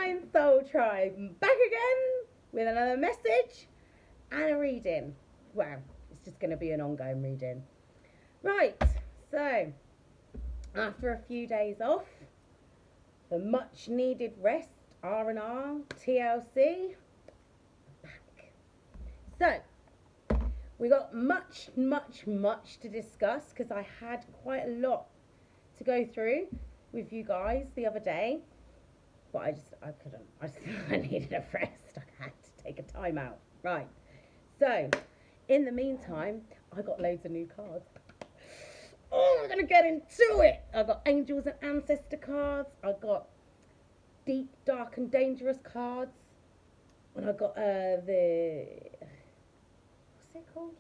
Divine Soul Tribe, back again with another message and a reading. Wow, it's just going to be an ongoing reading. Right, so after a few days off, the much needed rest, R&R, TLC, back. So, we got much to discuss because I had quite a lot to go through with you guys the other day. But I couldn't. I needed a rest. I had to take a time out. Right. So, in the meantime, I got loads of new cards. Oh, we're going to get into it. I got Angels and Ancestor cards. I got Deep, Dark and Dangerous cards. And I got the... What's it called?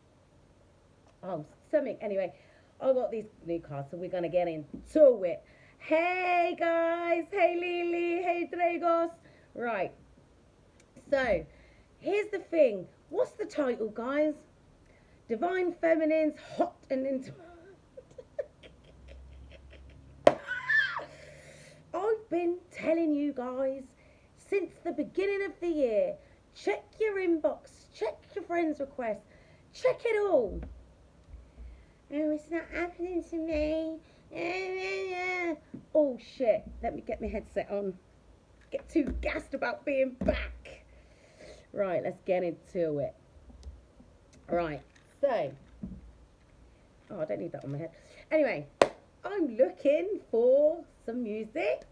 Oh, something. Anyway, I got these new cards, so we're going to get into it. Hey guys, hey Lily, hey Dragos. Right, so here's the thing. What's the title, guys? Divine Feminine's Hot and Intimate. I've been telling you guys since the beginning of the year, check your inbox, check your friends' requests, check it all. Oh, it's not happening to me. Oh shit, let me get my headset on. Get too gassed about being back. Right, let's get into it. Right, so, oh, I don't need that on my head. Anyway, I'm looking for some music,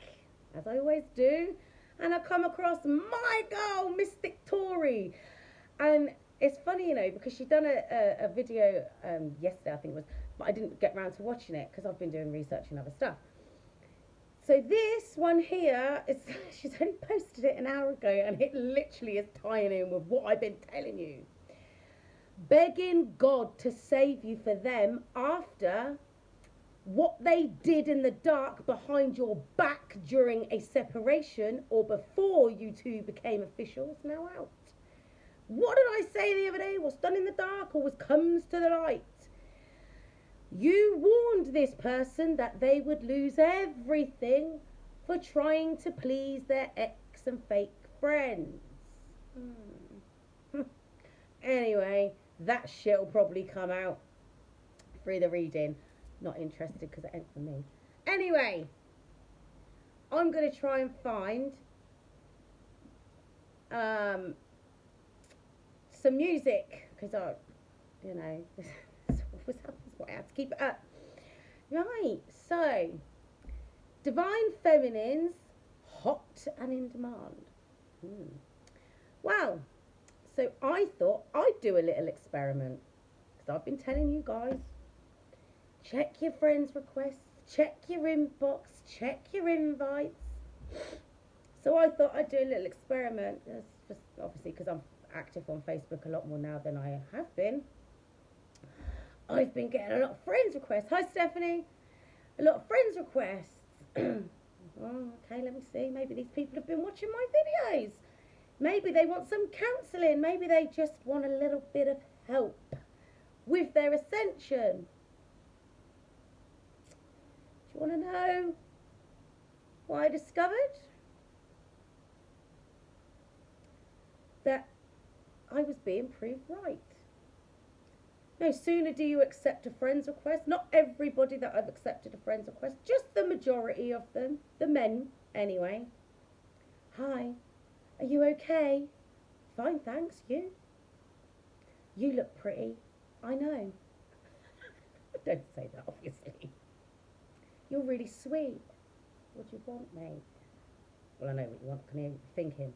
as I always do, and I come across my girl, Mystic Tory. And it's funny, you know, because she'd done a video yesterday, I think it was, but I didn't get around to watching it because I've been doing research and other stuff. So this one here, she's only posted it an hour ago, and it literally is tying in with what I've been telling you. Begging God to save you for them after what they did in the dark behind your back during a separation or before you two became official is now out. What did I say the other day? What's done in the dark always comes to the light. You warned this person that they would lose everything for trying to please their ex and fake friends. Anyway, that shit will probably come out through the reading. Not interested because it ain't for me. Anyway, I'm going to try and find some music because you know, this happens, what I have to keep it up. Right, so Divine Feminine's Hot and in Demand. Well, so I thought I'd do a little experiment because I've been telling you guys, check your friends' requests, check your inbox, check your invites. So I thought I'd do a little experiment, obviously because I'm active on Facebook a lot more now than I have been. I've been getting a lot of friends requests. Hi Stephanie. A lot of friends requests. Oh, okay, let me see. Maybe these people have been watching my videos. Maybe they want some counselling. Maybe they just want a little bit of help with their ascension. Do you want to know what I discovered? That I was being proved right. No sooner do you accept a friend's request, not everybody that I've accepted a friend's request, just the majority of them, the men anyway. Hi, are you okay? Fine, thanks, you? You look pretty, I know. Don't say that, obviously. You're really sweet. What do you want, mate? Well, I know what you want, I can hear you thinking.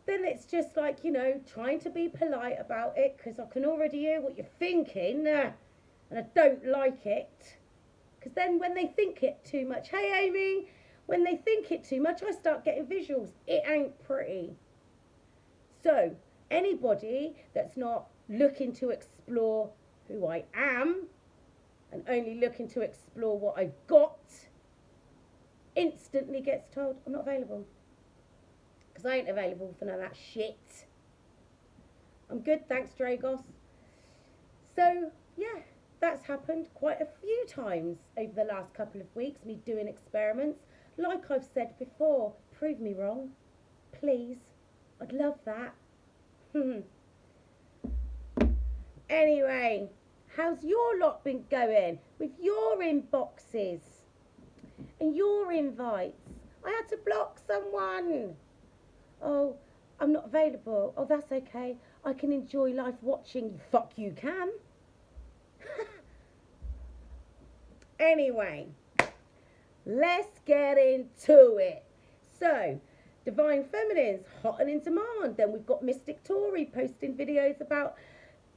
Then it's just like, you know, trying to be polite about it because I can already hear what you're thinking and I don't like it. Because then when they think it too much, hey Amy, when they think it too much, I start getting visuals. It ain't pretty. So anybody that's not looking to explore who I am and only looking to explore what I've got instantly gets told I'm not available. Because I ain't available for none of that shit. I'm good, thanks, Dragos. So, yeah, that's happened quite a few times over the last couple of weeks, me doing experiments. Like I've said before, prove me wrong. please. I'd love that. Anyway, how's your lot been going with your inboxes and your invites? I had to block someone. Oh, I'm not available. Oh, that's okay. I can enjoy life watching. Fuck you can. Anyway, let's get into it. So, Divine Feminines, hot and in demand. Then we've got Mystic Tory posting videos about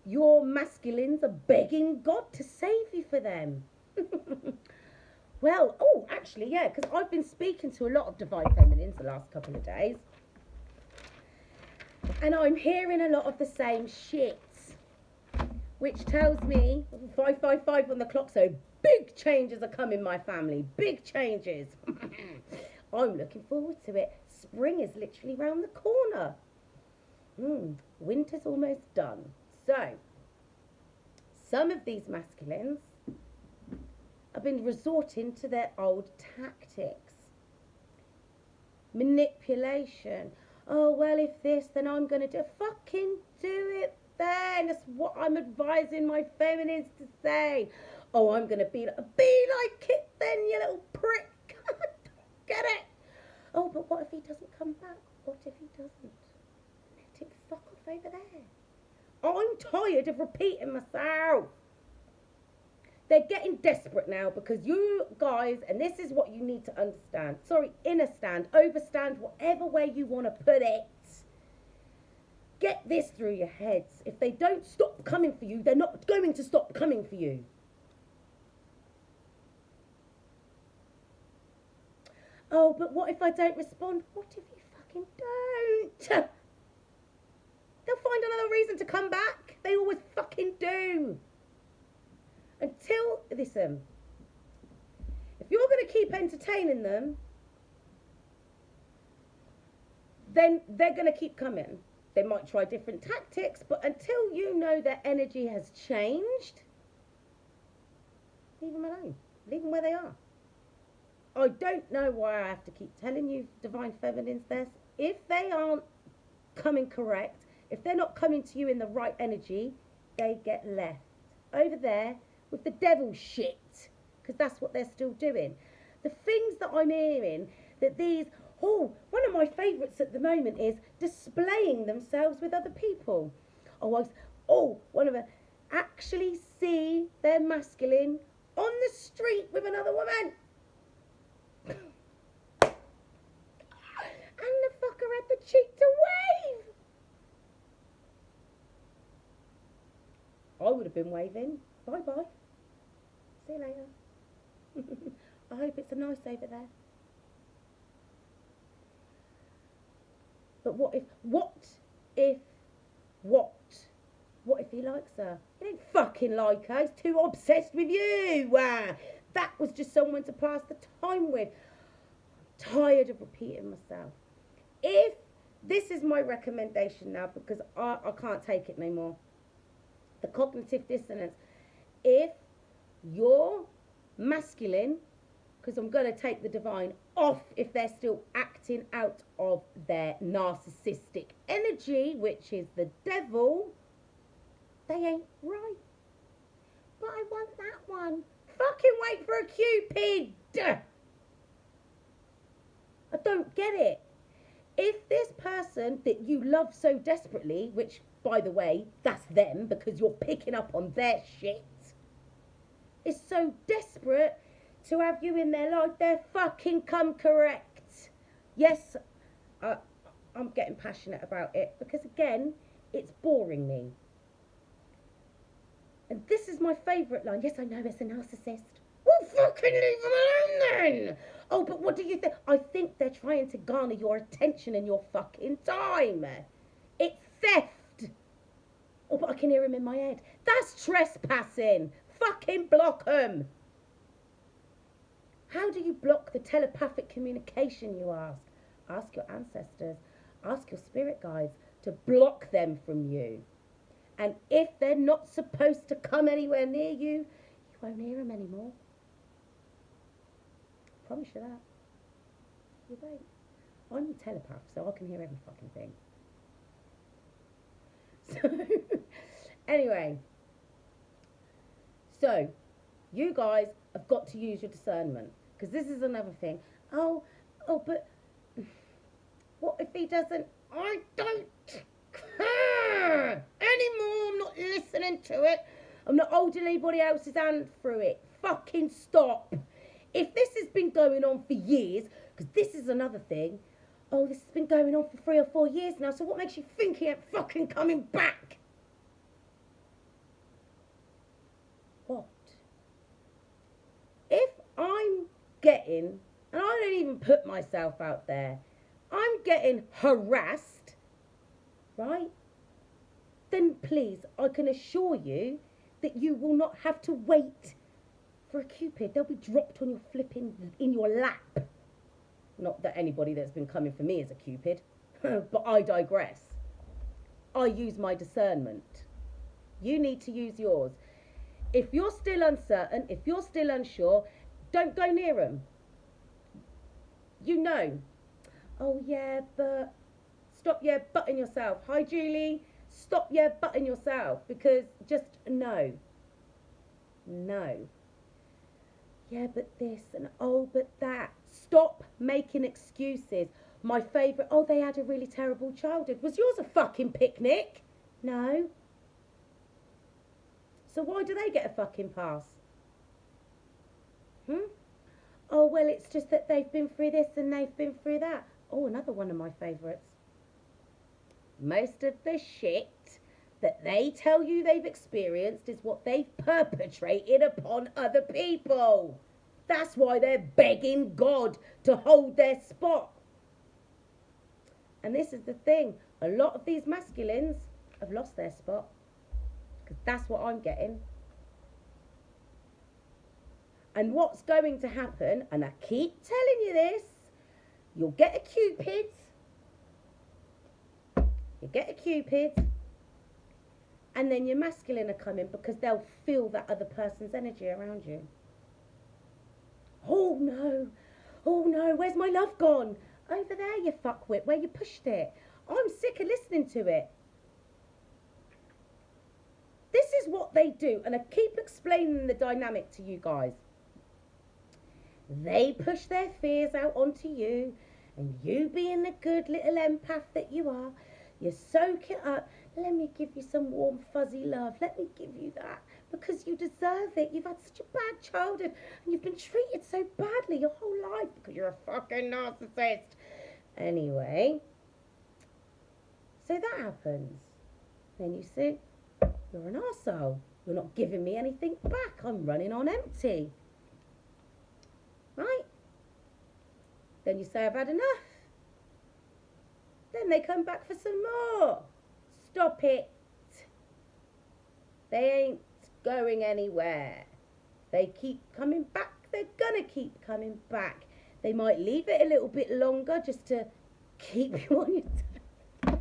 your masculines are begging God to save you for them. Well, oh, actually, yeah, because I've been speaking to a lot of Divine Feminines the last couple of days. And I'm hearing a lot of the same shit. Which tells me, 555 on the clock, so big changes are coming, my family. Big changes. I'm looking forward to it. Spring is literally round the corner. Winter's almost done. So, some of these masculines have been resorting to their old tactics. Manipulation. Oh, well, if this, then I'm going to do. Fucking do it then. That's what I'm advising my feminines to say. Oh, I'm going to be like it then, you little prick. Get it? Oh, but what if he doesn't come back? What if he doesn't? Let him fuck off over there. I'm tired of repeating myself. They're getting desperate now because you guys, and this is what you need to understand. Sorry, understand, overstand, whatever way you want to put it. Get this through your heads. If they don't stop coming for you, they're not going to stop coming for you. Oh, but what if I don't respond? What if you fucking don't? They'll find another reason to come back. They always fucking do. Listen, if you're going to keep entertaining them, then they're going to keep coming. They might try different tactics, but until you know their energy has changed, leave them alone. Leave them where they are. I don't know why I have to keep telling you, Divine Feminines, this. If they aren't coming correct, if they're not coming to you in the right energy, they get left over there with the devil shit, because that's what they're still doing. The things that I'm hearing, that these, one of my favourites at the moment is displaying themselves with other people. One of them, actually see their masculine on the street with another woman. And the fucker had the cheek to wave. I would have been waving. Bye-bye. See you later. I hope it's a nice over there. But what if he likes her? He didn't fucking like her. He's too obsessed with you. That was just someone to pass the time with. I'm tired of repeating myself. If this is my recommendation now, because I can't take it no more. The cognitive dissonance. If you're masculine, because I'm going to take the divine off if they're still acting out of their narcissistic energy, which is the devil, they ain't right. But I want that one. Fucking wait for a Cupid. I don't get it. If this person that you love so desperately, which, by the way, that's them because you're picking up on their shit, is so desperate to have you in their life, they're fucking come correct. Yes, I'm getting passionate about it because, again, it's boring me. And this is my favourite line. Yes, I know it's a narcissist. Well, fucking leave them alone then. Oh, but what do you think? I think they're trying to garner your attention and your fucking time. It's theft. Oh, but I can hear him in my head. That's trespassing. Fucking block them. How do you block the telepathic communication, you ask? Ask your ancestors. Ask your spirit guides to block them from you. And if they're not supposed to come anywhere near you, you won't hear them anymore. Promise you that. You won't. I'm a telepath, so I can hear every fucking thing. So, anyway. So, you guys have got to use your discernment. Because this is another thing. Oh, but what if he doesn't? I don't care anymore. I'm not listening to it. I'm not holding anybody else's hand through it. Fucking stop. If this has been going on for years, because this is another thing. Oh, this has been going on for 3 or 4 years now, so what makes you think he ain't fucking coming back? What? If I'm getting, and I don't even put myself out there, I'm getting harassed, right? Then please, I can assure you that you will not have to wait for a Cupid. They'll be dropped on your flipping, in your lap. Not that anybody that's been coming for me is a Cupid, but I digress. I use my discernment. You need to use yours. If you're still uncertain, if you're still unsure, don't go near them. You know. Oh yeah, but stop butting yourself. Hi Julie. Stop butting yourself, because just no. Yeah, but this and oh, but that. Stop making excuses. My favourite, oh, they had a really terrible childhood. Was yours a fucking picnic? No. So why do they get a fucking pass? Oh, well, it's just that they've been through this and they've been through that. Oh, another one of my favourites. Most of the shit that they tell you they've experienced is what they've perpetrated upon other people. That's why they're begging God to hold their spot. And this is the thing. A lot of these masculines have lost their spot. Because that's what I'm getting. And what's going to happen, and I keep telling you this, you'll get a Cupid. You get a Cupid. And then your masculine are coming because they'll feel that other person's energy around you. Oh no, where's my love gone? Over there, you fuckwit, where you pushed it. I'm sick of listening to it. This is what they do, and I keep explaining the dynamic to you guys. They push their fears out onto you, and you being the good little empath that you are, you soak it up. Let me give you some warm, fuzzy love. Let me give you that. Because you deserve it. You've had such a bad childhood. And you've been treated so badly your whole life. Because you're a fucking narcissist. Anyway. So that happens. Then you see, you're an arsehole. You're not giving me anything back. I'm running on empty. Right? Then you say, I've had enough. Then they come back for some more. Stop it. They ain't going anywhere. They keep coming back. They're gonna keep coming back. They might leave it a little bit longer just to keep you on your toes.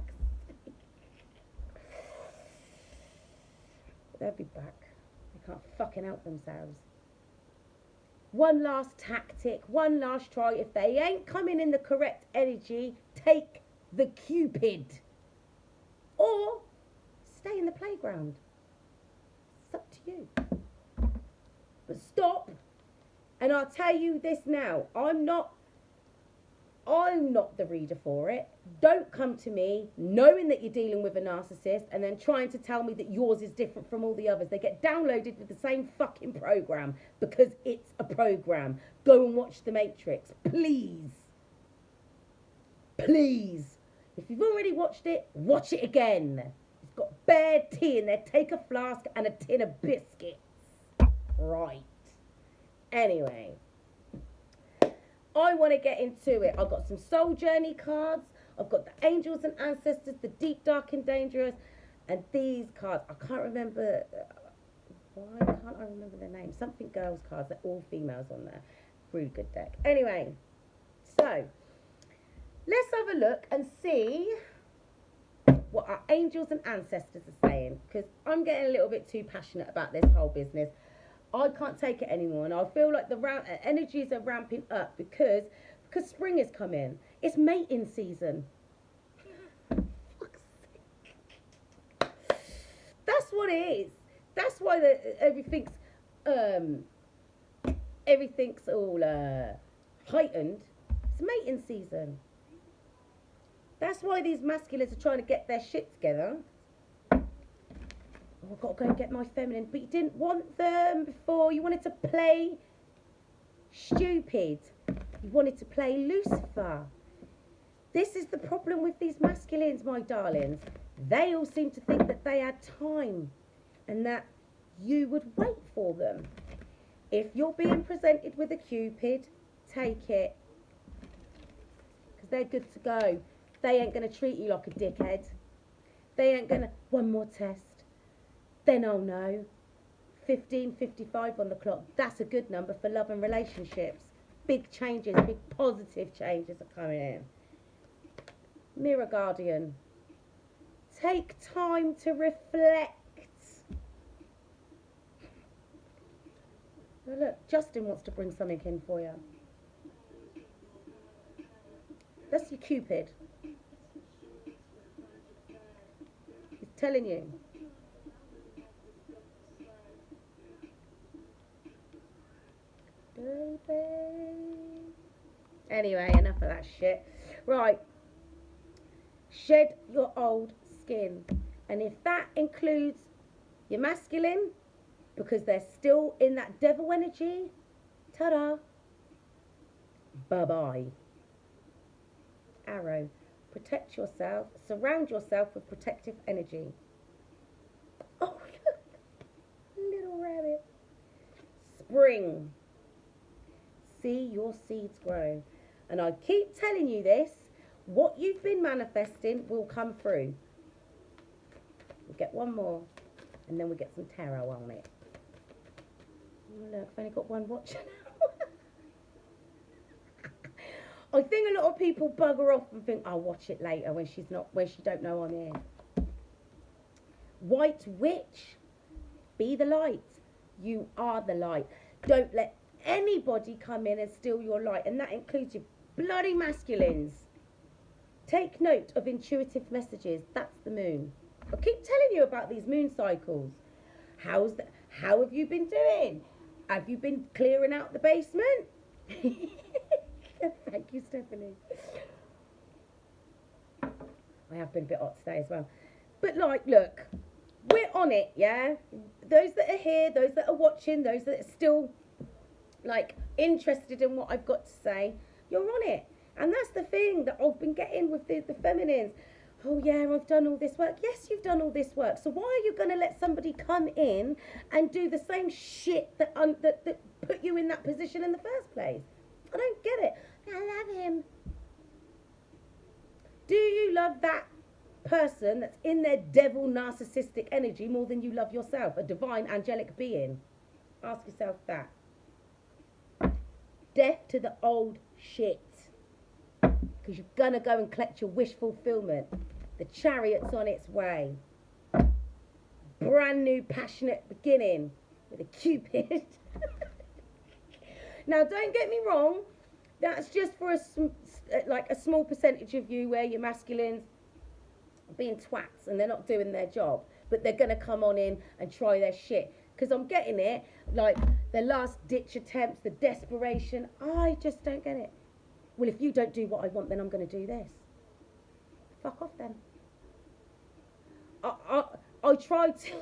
They'll be back. They can't fucking help themselves. One last tactic, one last try. If they ain't coming in the correct energy, take the Cupid. Or stay in the playground. It's up to you. But stop. And I'll tell you this now. I'm not the reader for it. Don't come to me knowing that you're dealing with a narcissist and then trying to tell me that yours is different from all the others. They get downloaded with the same fucking program because it's a program. Go and watch The Matrix, please. Please. If you've already watched it, watch it again. It's got bare tea in there. Take a flask and a tin of biscuits. Right. Anyway. I want to get into it. I've got some soul journey cards. I've got the angels and ancestors, the deep, dark and dangerous. And these cards, I can't remember. Why can't I remember their name? Something girls cards. They're all females on there. Really good deck. Anyway. So. Let's have a look and see what our angels and ancestors are saying. Because I'm getting a little bit too passionate about this whole business. I can't take it anymore. And I feel like the energies are ramping up because because spring is coming. It's mating season. That's what it is. That's why everything's all heightened. It's mating season. That's why these masculines are trying to get their shit together. Oh, I've got to go and get my feminine. But you didn't want them before. You wanted to play stupid. You wanted to play Lucifer. This is the problem with these masculines, my darlings. They all seem to think that they had time and that you would wait for them. If you're being presented with a Cupid, take it. Because they're good to go. They ain't going to treat you like a dickhead. They ain't going to, one more test. Then I'll know. 15:55 on the clock. That's a good number for love and relationships. Big changes, big positive changes are coming in. Mirror Guardian. Take time to reflect. Oh, look, Justin wants to bring something in for you. That's your Cupid. He's telling you. Baby. Anyway, enough of that shit. Right. Shed your old skin. And if that includes your masculine, because they're still in that devil energy, ta-da. Bye-bye. Arrow. Protect yourself. Surround yourself with protective energy. Oh, look. Little rabbit. Spring. See your seeds grow. And I keep telling you this. What you've been manifesting will come through. We'll get one more. And then we get some tarot on it. Oh, look, I've only got one watcher now. I think a lot of people bugger off and think, I'll watch it later when she don't know I'm here. White Witch. Be the light. You are the light. Don't let anybody come in and steal your light. And that includes your bloody masculines. Take note of intuitive messages. That's the moon. I keep telling you about these moon cycles. How have you been doing? Have you been clearing out the basement? Thank you, Stephanie. I have been a bit hot today as well. But like, look, we're on it, yeah? Those that are here, those that are watching, those that are still like interested in what I've got to say, you're on it. And that's the thing that I've been getting with the feminines. Oh yeah, I've done all this work. Yes, you've done all this work. So why are you going to let somebody come in and do the same shit that put you in that position in the first place? I don't get it. I love him. Do you love that person that's in their devil narcissistic energy more than you love yourself, a divine angelic being? Ask yourself that. Death to the old shit. Because you're going to go and collect your wish fulfillment. The chariot's on its way. Brand new passionate beginning with a Cupid. Now, don't get me wrong. That's just for a small percentage of you where you're masculines being twats and they're not doing their job. But they're going to come on in and try their shit. Because I'm getting it. Like, their last ditch attempts, the desperation. I just don't get it. Well, if you don't do what I want, then I'm going to do this. Fuck off then. I try to...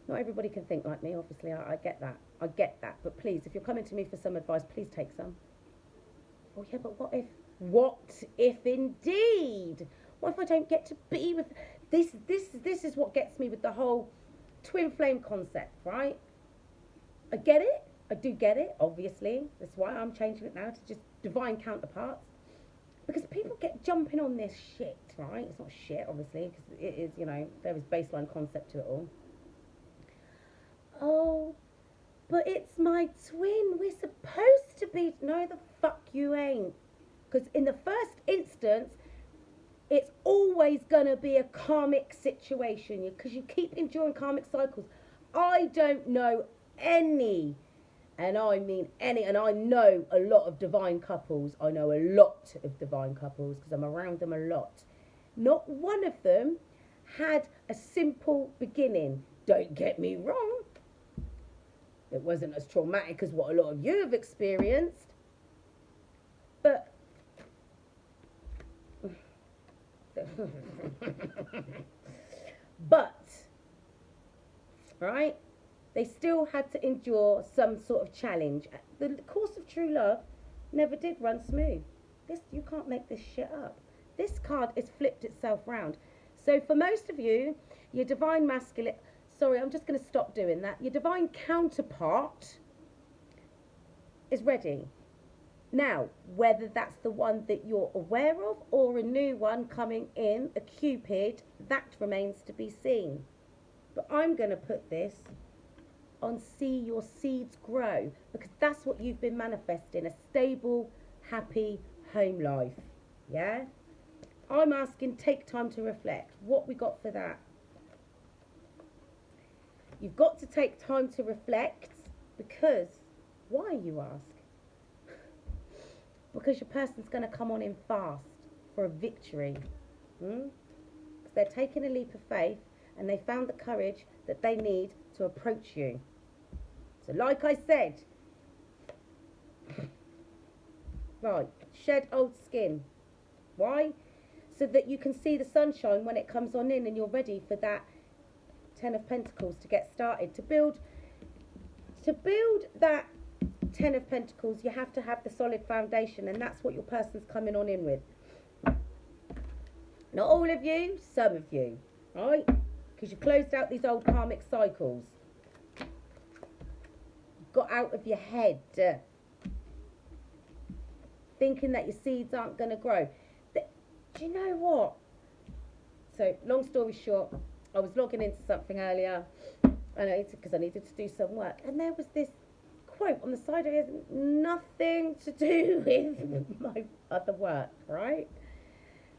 Not everybody can think like me, obviously. I get that. I get that. But please, if you're coming to me for some advice, please take some. Oh, yeah, but what if... What if indeed? What if I don't get to be with... This is what gets me with the whole twin flame concept, right? I get it. I do get it, obviously. That's why I'm changing it now to just divine counterparts. Because people get jumping on this shit, right? It's not shit, obviously, because it is, there is baseline concept to it all. Oh, but it's my twin. We're supposed to be... No, the fuck you ain't. Because in the first instance, it's always going to be a karmic situation. Because you keep enduring karmic cycles. I don't know any And I mean and I know a lot of divine couples. I know a lot of divine couples because I'm around them a lot. Not one of them had a simple beginning. Don't get me wrong. It wasn't as traumatic as what a lot of you have experienced. But right, they still had to endure some sort of challenge. The course of true love never did run smooth. You can't make this shit up. This card has flipped itself round. So for most of you, your divine masculine, sorry, I'm just going to stop doing that. Your divine counterpart is ready. Now, whether that's the one that you're aware of or a new one coming in, a Cupid, that remains to be seen. But I'm going to put this on see your seeds grow, because that's what you've been manifesting, a stable, happy home life. Yeah? I'm asking, take time to reflect. What we got for that? You've got to take time to reflect because, why, you ask? Because your person's going to come on in fast for a victory. Because they're taking a leap of faith and they found the courage that they need to approach you. So like I said, right, shed old skin. Why? So that you can see the sunshine when it comes on in and you're ready for that 10 of Pentacles to get started. To build that 10 of Pentacles, you have to have the solid foundation, and that's what your person's coming on in with. Not all of you, some of you, right? Because you've closed out these old karmic cycles. Got out of your head thinking that your seeds aren't going to grow. Do you know what? So, long story short, I was logging into something earlier because I needed to do some work, and there was this quote on the side of it, nothing to do with my other work, right?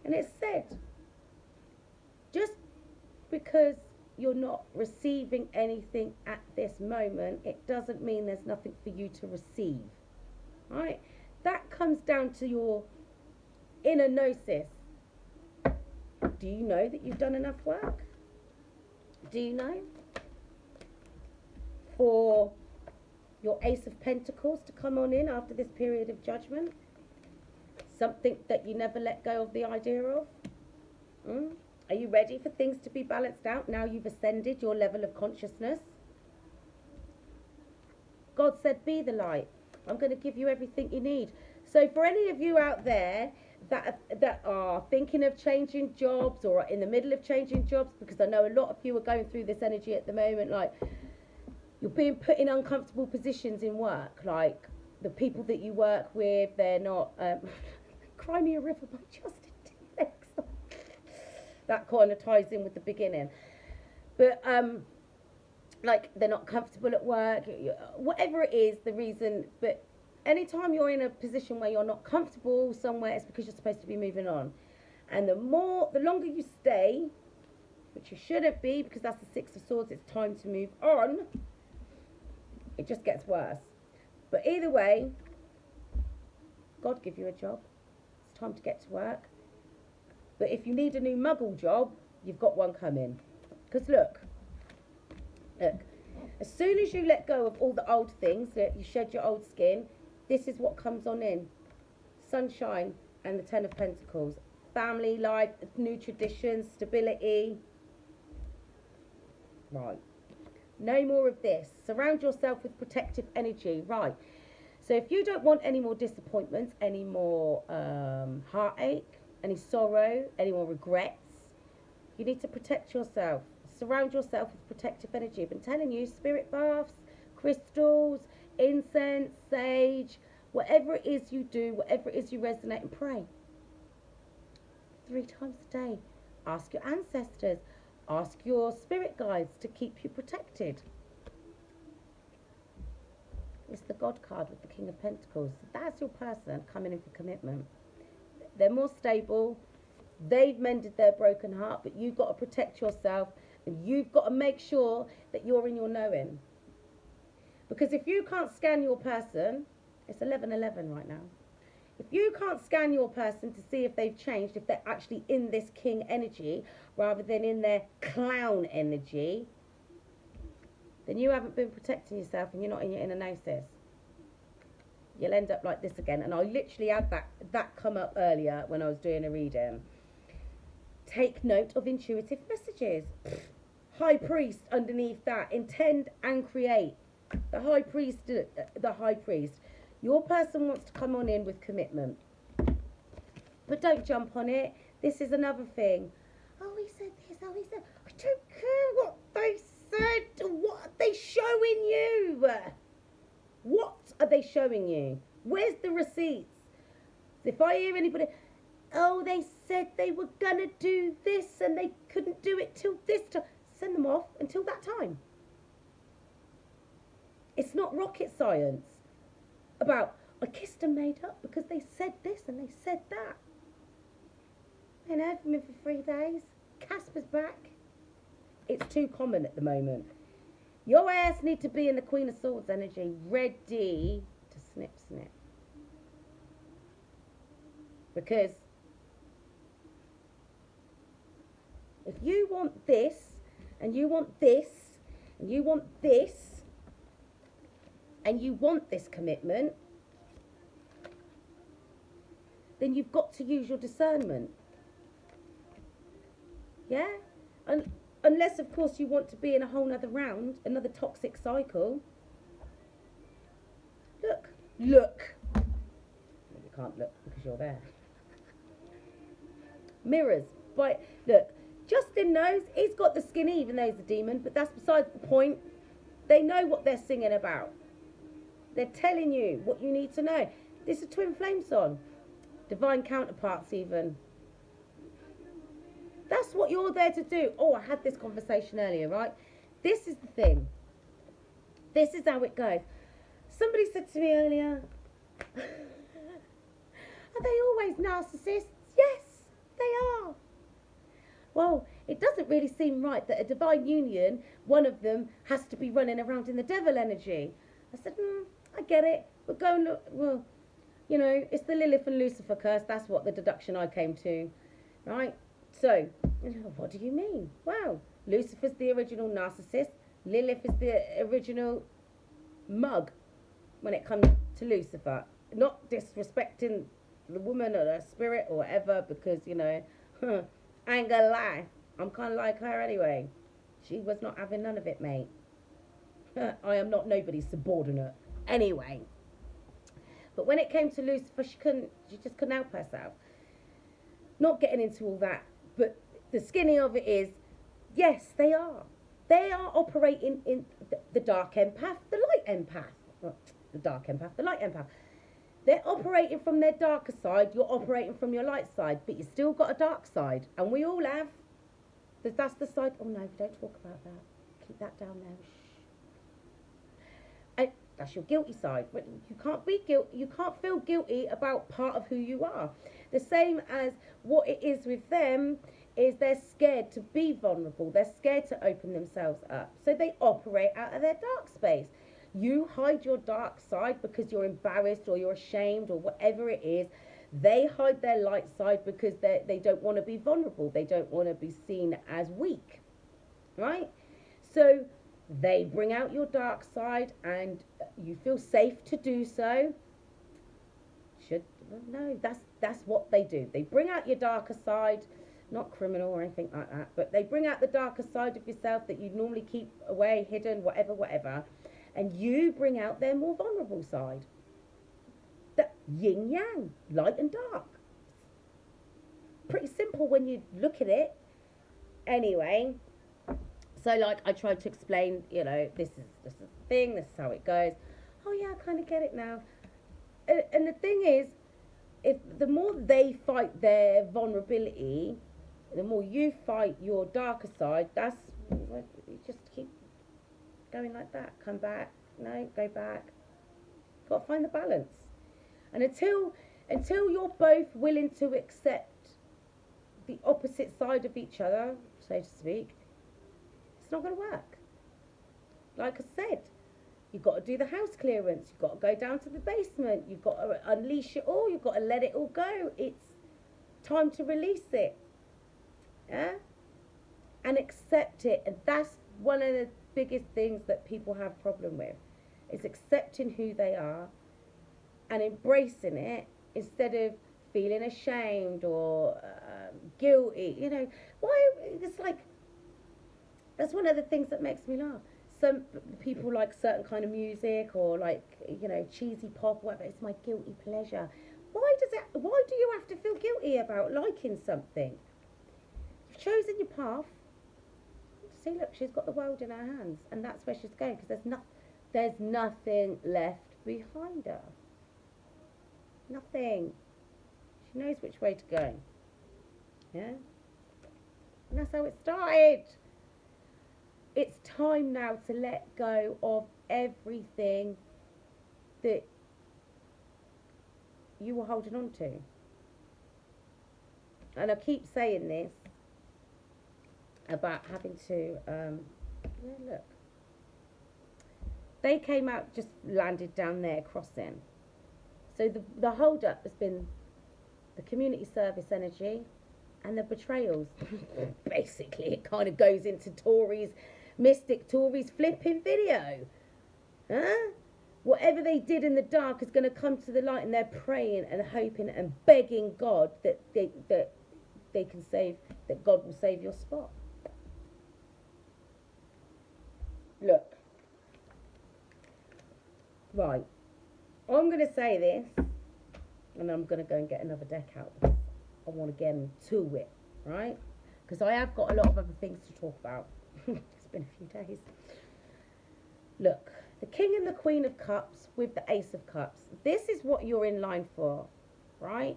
And it said, just because you're not receiving anything at this moment, it doesn't mean there's nothing for you to receive, right? That comes down to your inner gnosis. Do you know that you've done enough work? Do you know? For your Ace of Pentacles to come on in after this period of judgment? Something that you never let go of the idea of? Are you ready for things to be balanced out now you've ascended your level of consciousness? God said, be the light. I'm going to give you everything you need. So for any of you out there that are thinking of changing jobs or are in the middle of changing jobs, because I know a lot of you are going through this energy at the moment, like you're being put in uncomfortable positions in work, like the people that you work with, they're not Cry Me a River by Justin Timberlake. That kind of ties in with the beginning, but like they're not comfortable at work, whatever it is the reason. But anytime you're in a position where you're not comfortable somewhere, it's because you're supposed to be moving on. And the longer you stay, which you shouldn't be, because that's the Six of Swords, it's time to move on, it just gets worse. But either way, God give you a job. It's time to get to work. But if you need a new muggle job, you've got one coming. Because look, as soon as you let go of all the old things, that you shed your old skin, this is what comes on in. Sunshine and the 10 of Pentacles. Family life, new traditions, stability. Right. No more of this. Surround yourself with protective energy. Right. So if you don't want any more disappointments, any more heartache, any sorrow, any more regrets, you need to protect yourself. Surround yourself with protective energy. I've been telling you, spirit baths, crystals, incense, sage, whatever it is you do, whatever it is you resonate, and pray 3 times a day. Ask your ancestors, ask your spirit guides to keep you protected. It's the God card with the King of Pentacles. That's your person coming in for commitment. They're more stable. They've mended their broken heart, but you've got to protect yourself, and you've got to make sure that you're in your knowing. Because if you can't scan your person, it's 11:11 right now. If you can't scan your person to see if they've changed, if they're actually in this king energy rather than in their clown energy, then you haven't been protecting yourself and you're not in your inner gnosis. You'll end up like this again. And I literally had that come up earlier when I was doing a reading. Take note of intuitive messages. High priest underneath that. Intend and create. The high priest. Your person wants to come on in with commitment. But don't jump on it. This is another thing. Oh, he said this. Oh, he said... I don't care what they said. What are they showing you? What are they showing you? Where's the receipts? If I hear anybody... Oh, they said they were going to do this and they couldn't do it till this time. Send them off until that time. It's not rocket science. About, I kissed and made up because they said this and they said that. I ain't heard from him for 3 days. Casper's back. It's too common at the moment. Your ass need to be in the Queen of Swords energy, ready to snip. Because if you want this, and you want this, and you want this, and you want this commitment, then you've got to use your discernment. Yeah? Unless, of course, you want to be in a whole other round, another toxic cycle. Look. You can't look because you're there. Mirrors. But look, Justin knows he's got the skinny, even though he's a demon, but that's besides the point. They know what they're singing about. They're telling you what you need to know. This is twin flame song. Divine counterparts even. That's what you're there to do. Oh, I had this conversation earlier, right? This is the thing. This is how it goes. Somebody said to me earlier, are they always narcissists? Yes, they are. Well, it doesn't really seem right that a divine union, one of them has to be running around in the devil energy. I said, I get it. But go and look. Well, you know, it's the Lilith and Lucifer curse. That's what the deduction I came to, right? So, what do you mean? Wow, Lucifer's the original narcissist. Lilith is the original mug when it comes to Lucifer. Not disrespecting the woman or the spirit or whatever, because, you know, I ain't gonna lie, I'm kind of like her anyway. She was not having none of it, mate. I am not nobody's subordinate anyway. But when it came to Lucifer, she just couldn't help herself. Not getting into all that, but the skinny of it is, yes, they are. They are operating in the dark empath, the light empath. Well, the dark empath, the light empath. They're operating from their darker side, you're operating from your light side, but you still got a dark side. And we all have. That's the side. Oh no, don't talk about that. Keep that down there. Shh. And that's your guilty side. But you can't be guilty. You can't feel guilty about part of who you are. The same as what it is with them is they're scared to be vulnerable. They're scared to open themselves up. So they operate out of their dark space. You hide your dark side because you're embarrassed or you're ashamed or whatever it is. They hide their light side because they don't want to be vulnerable. They don't want to be seen as weak, right? So they bring out your dark side and you feel safe to do so. No, that's what they do. They bring out your darker side, not criminal or anything like that, but they bring out the darker side of yourself that you normally keep away, hidden, whatever. And you bring out their more vulnerable side. The yin yang, light and dark. Pretty simple when you look at it. Anyway, so like I tried to explain, you know, this is the thing, this is how it goes. Oh yeah, I kind of get it now. And the thing is, if the more they fight their vulnerability, the more you fight your darker side, that's, you just keep going like that. Come back. No, go back. Got to find the balance. And until you're both willing to accept the opposite side of each other, so to speak, it's not going to work. Like I said, You've got to do the house clearance. You've got to go down to the basement. You've got to unleash it all. You've got to let it all go. It's time to release it. Yeah? And accept it. And that's one of the biggest things that people have problem with, is accepting who they are and embracing it instead of feeling ashamed or guilty. You know, why? It's like, that's one of the things that makes me laugh. Some people like certain kind of music, or like, you know, cheesy pop, whatever. It's my guilty pleasure. Why do you have to feel guilty about liking something? You've chosen your path. See, look, she's got the world in her hands, and that's where she's going, because there's nothing left behind her. Nothing. She knows which way to go. Yeah? And that's how it started. It's time now to let go of everything that you were holding on to. And I keep saying this about having to, look. They came out, just landed down there crossing. So the hold up has been the community service energy and the betrayals. Basically, it kind of goes into Mystic Tories flipping video. Huh? Whatever they did in the dark is going to come to the light, and they're praying and hoping and begging God that they can save, that God will save your spot. Look. Right. I'm going to say this, and I'm going to go and get another deck out. I want to get into it, right? Because I have got a lot of other things to talk about. It's been a few days. Look, the King and the Queen of Cups with the Ace of Cups. This is what you're in line for, right?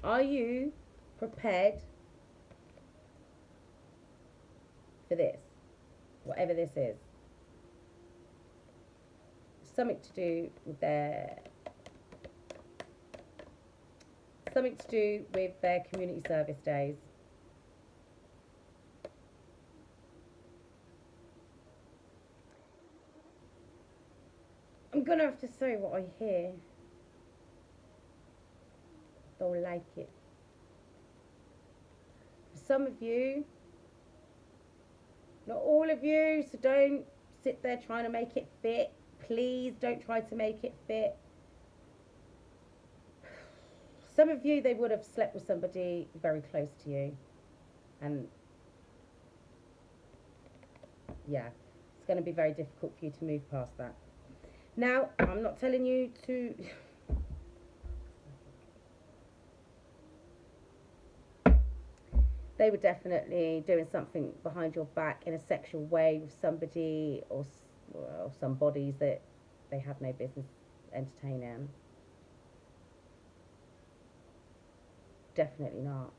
Are you prepared for this? Whatever this is. Something to do with their community service days. I'm gonna have to say what I hear. Don't like it. For some of you, not all of you, so don't sit there trying to make it fit. Please don't try to make it fit. Some of you, they would have slept with somebody very close to you. And yeah, it's going to be very difficult for you to move past that. Now, I'm not telling you to... They were definitely doing something behind your back in a sexual way with somebody or some bodies that they had no business entertaining. Definitely not.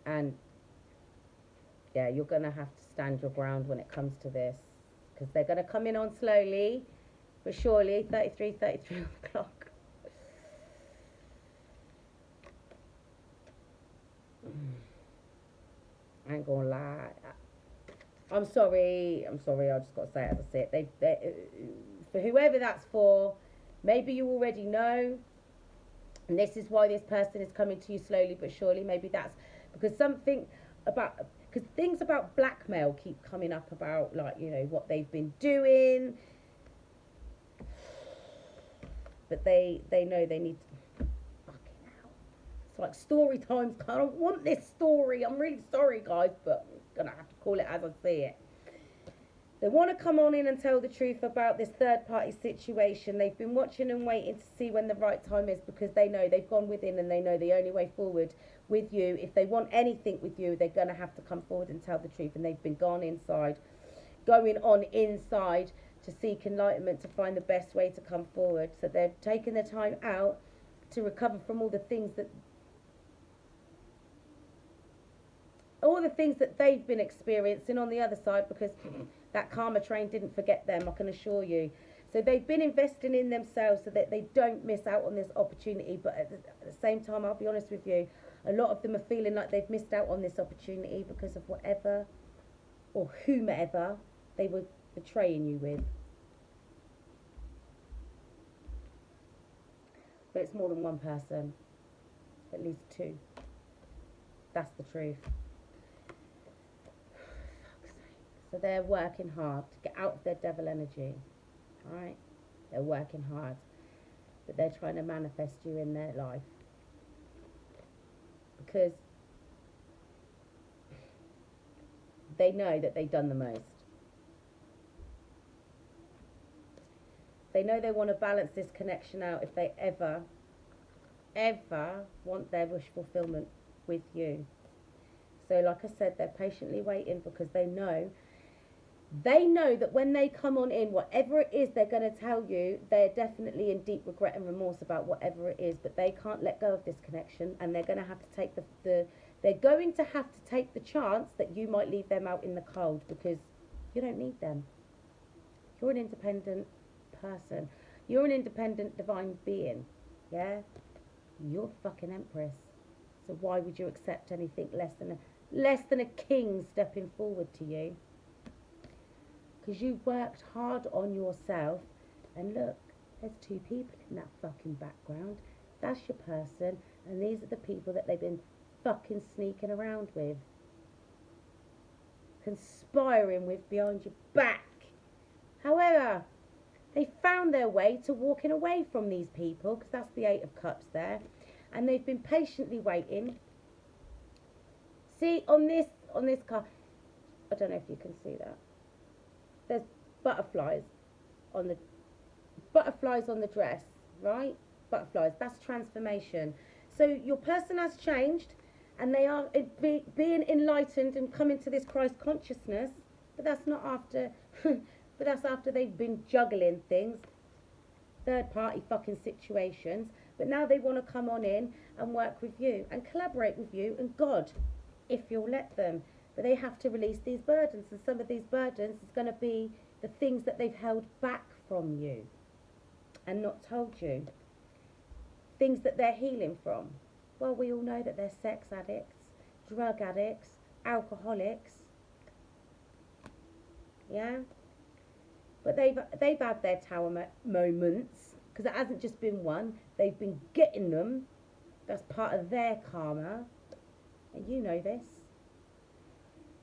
And yeah, you're going to have to stand your ground when it comes to this, because they're going to come in on slowly but surely. 33 on the clock. I ain't gonna lie. I'm sorry. I just got to say it as I see it. They, for whoever that's for, maybe you already know, and this is why this person is coming to you slowly but surely. Maybe that's because because things about blackmail keep coming up about, like, you know, what they've been doing. But they know they need to... Fucking hell. It's like story times. I don't want this story. I'm really sorry, guys, but I'm going to have to call it as I see it. They want to come on in and tell the truth about this third-party situation. They've been watching and waiting to see when the right time is, because they know they've gone within, and they know the only way forward with you, if they want anything with you, they're going to have to come forward and tell the truth. And they've been going on inside to seek enlightenment, to find the best way to come forward. So they've taken their time out to recover from all the things that they've been experiencing on the other side, because that karma train didn't forget them, I can assure you. So they've been investing in themselves so that they don't miss out on this opportunity. But at the same time, I'll be honest with you, A lot of them are feeling like they've missed out on this opportunity because of whatever or whomever they were betraying you with. But it's more than one person, at least two. That's the truth. So they're working hard to get out of their devil energy. Alright? They're working hard. But they're trying to manifest you in their life. Because they know that they've done the most. They know they want to balance this connection out if they ever want their wish fulfillment with you. So like I said, they're patiently waiting because they know that when they come on in, whatever it is they're going to tell you, they're definitely in deep regret and remorse about whatever it is, but they can't let go of this connection, and they're going to have to take the chance that you might leave them out in the cold, because you don't need them. You're an independent person. You're an independent divine being. Yeah? You're the fucking empress. So why would you accept anything less than a king stepping forward to you? Because you've worked hard on yourself, and look, there's two people in that fucking background. That's your person, and these are the people that they've been fucking sneaking around with, conspiring with behind your back. However, they found their way to walking away from these people, because that's the Eight of Cups there, and they've been patiently waiting. See, on this card, I don't know if you can see that. There's butterflies on the dress, right? Butterflies, that's transformation. So your person has changed, and they are being enlightened and coming to this Christ consciousness, but that's not after, but that's after they've been juggling things, third party fucking situations, but now they want to come on in and work with you and collaborate with you and God, if you'll let them. But they have to release these burdens, and some of these burdens is going to be the things that they've held back from you and not told you. Things that they're healing from. Well, we all know that they're sex addicts, drug addicts, alcoholics. Yeah? But they've had their tower moments, because it hasn't just been one. They've been getting them. That's part of their karma. And you know this.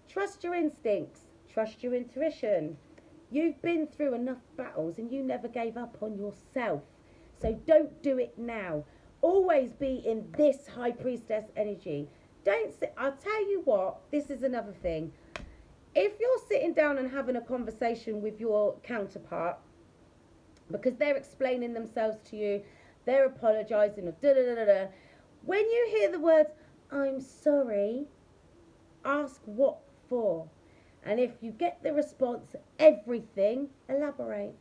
Trust your instincts. Trust your intuition. You've been through enough battles and you never gave up on yourself. So don't do it now. Always be in this high priestess energy. Don't sit. I'll tell you what, this is another thing. If you're sitting down and having a conversation with your counterpart, because they're explaining themselves to you, they're apologising, or da-da-da-da-da, when you hear the words, I'm sorry, ask what for. And if you get the response, everything, elaborate.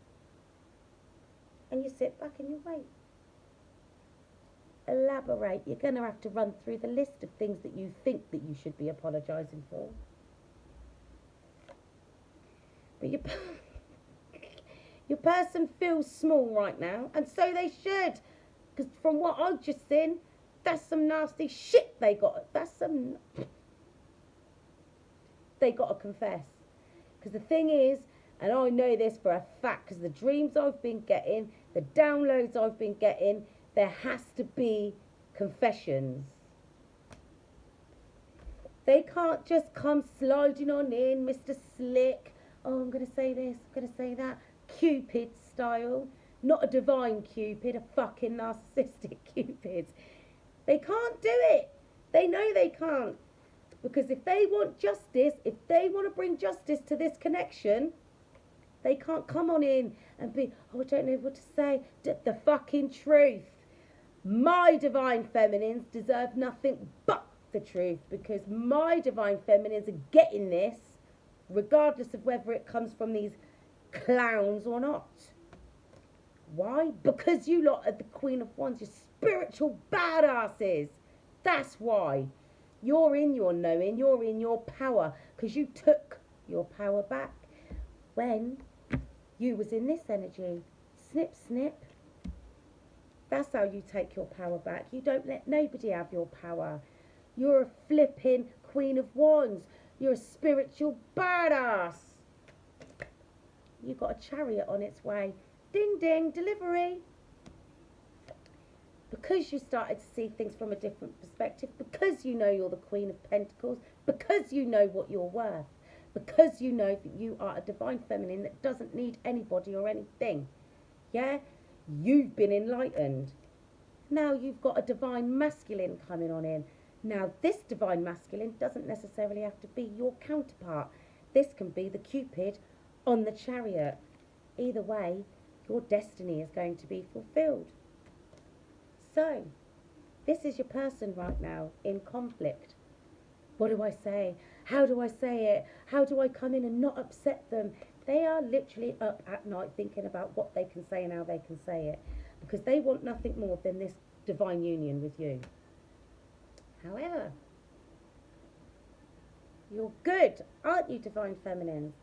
And you sit back and you wait. Elaborate. You're going to have to run through the list of things that you think that you should be apologising for. But your person feels small right now, and so they should. Because from what I've just seen, that's some nasty shit they got. They got to confess. Because the thing is, and I know this for a fact, because the dreams I've been getting, the downloads I've been getting, there has to be confessions. They can't just come sliding on in, Mr. Slick. Oh, I'm going to say this, I'm going to say that. Cupid style. Not a divine Cupid, a fucking narcissistic Cupid. They can't do it. They know they can't. Because if they want justice, if they want to bring justice to this connection, they can't come on in and be, oh, I don't know what to say. The fucking truth. My divine feminines deserve nothing but the truth, because my divine feminines are getting this, regardless of whether it comes from these clowns or not. Why? Because you lot are the Queen of Wands. You're spiritual badasses. That's why. You're in your knowing. You're in your power. Because you took your power back when you was in this energy. Snip, snip. That's how you take your power back. You don't let nobody have your power. You're a flipping Queen of Wands. You're a spiritual badass. You've got a chariot on its way. Ding, ding, delivery. Because you started to see things from a different perspective, because you know you're the Queen of Pentacles, because you know what you're worth, because you know that you are a divine feminine that doesn't need anybody or anything. Yeah? You've been enlightened. Now you've got a divine masculine coming on in. Now this divine masculine doesn't necessarily have to be your counterpart. This can be the Cupid on the chariot. Either way, your destiny is going to be fulfilled. So, this is your person right now in conflict. What do I say? How do I say it? How do I come in and not upset them? They are literally up at night thinking about what they can say and how they can say it, because they want nothing more than this divine union with you. However, you're good, aren't you, divine feminines?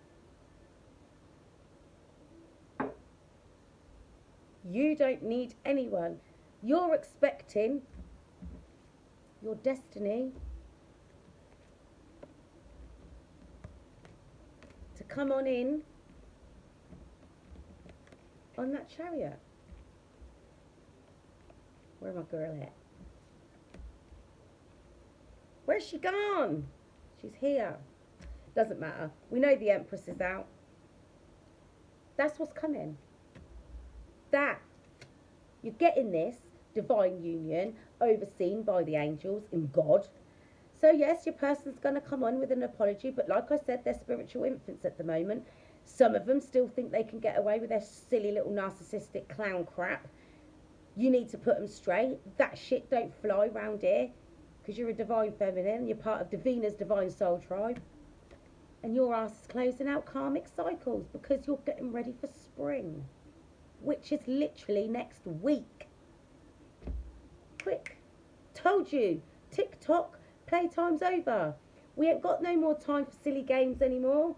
You don't need anyone. You're expecting your destiny to come on in on that chariot. Where's my girl at? Where's she gone? She's here. Doesn't matter. We know the Empress is out. That's what's coming. That. You're getting this divine union overseen by the angels and God. So yes, your person's going to come on with an apology, but like I said, they're spiritual infants at the moment. Some of them still think they can get away with their silly little narcissistic clown crap. You need to put them straight. That shit don't fly round here, because you're a divine feminine. You're part of Divina's divine soul tribe, and your ass is closing out karmic cycles because you're getting ready for spring, which is literally next week. Quick. Told you. TikTok, playtime's over. We ain't got no more time for silly games anymore.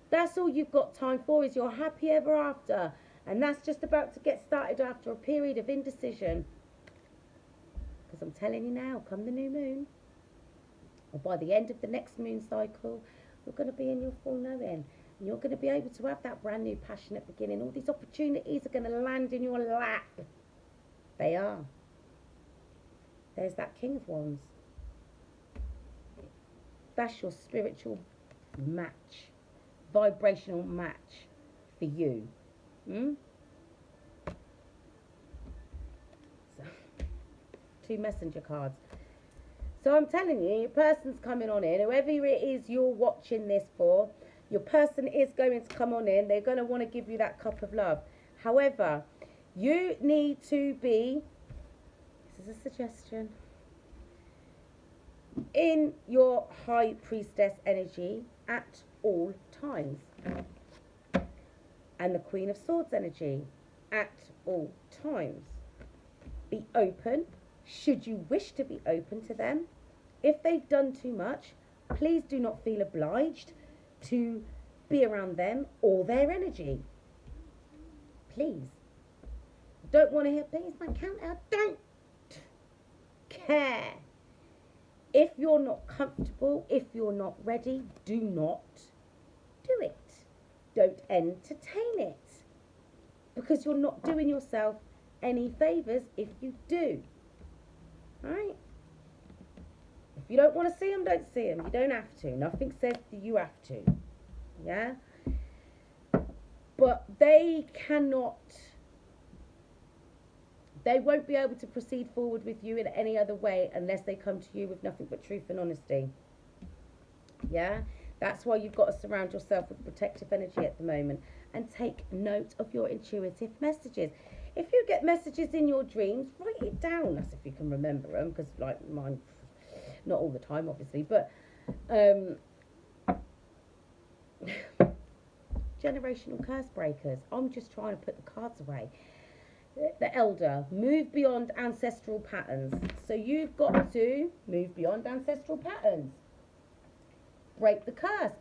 That's all you've got time for is your happy ever after. And that's just about to get started after a period of indecision. Because I'm telling you now, come the new moon, or by the end of the next moon cycle, you're going to be in your full knowing. And you're going to be able to have that brand new passionate beginning. All these opportunities are going to land in your lap. They are. There's that King of Wands. That's your spiritual match. Vibrational match for you. So, 2 messenger cards. So I'm telling you, your person's coming on in. Whoever it is you're watching this for, your person is going to come on in. They're going to want to give you that cup of love. However, you need to be, this is a suggestion, in your high priestess energy at all times. And the Queen of Swords energy at all times. Be open, should you wish to be open to them. If they've done too much, please do not feel obliged to be around them or their energy. Please. Don't want to hear, please, my counter. Don't care. If you're not comfortable, if you're not ready, do not do it. Don't entertain it, because you're not doing yourself any favours if you do. Right? If you don't want to see them, don't see them. You don't have to. Nothing says that you have to. Yeah? But they won't be able to proceed forward with you in any other way unless they come to you with nothing but truth and honesty. Yeah? That's why you've got to surround yourself with protective energy at the moment, and take note of your intuitive messages. If you get messages in your dreams, write it down. That's if you can remember them, because like mine, not all the time obviously, but generational curse breakers. I'm just trying to put the cards away. The elder, move beyond ancestral patterns. So you've got to move beyond ancestral patterns. Break the curse.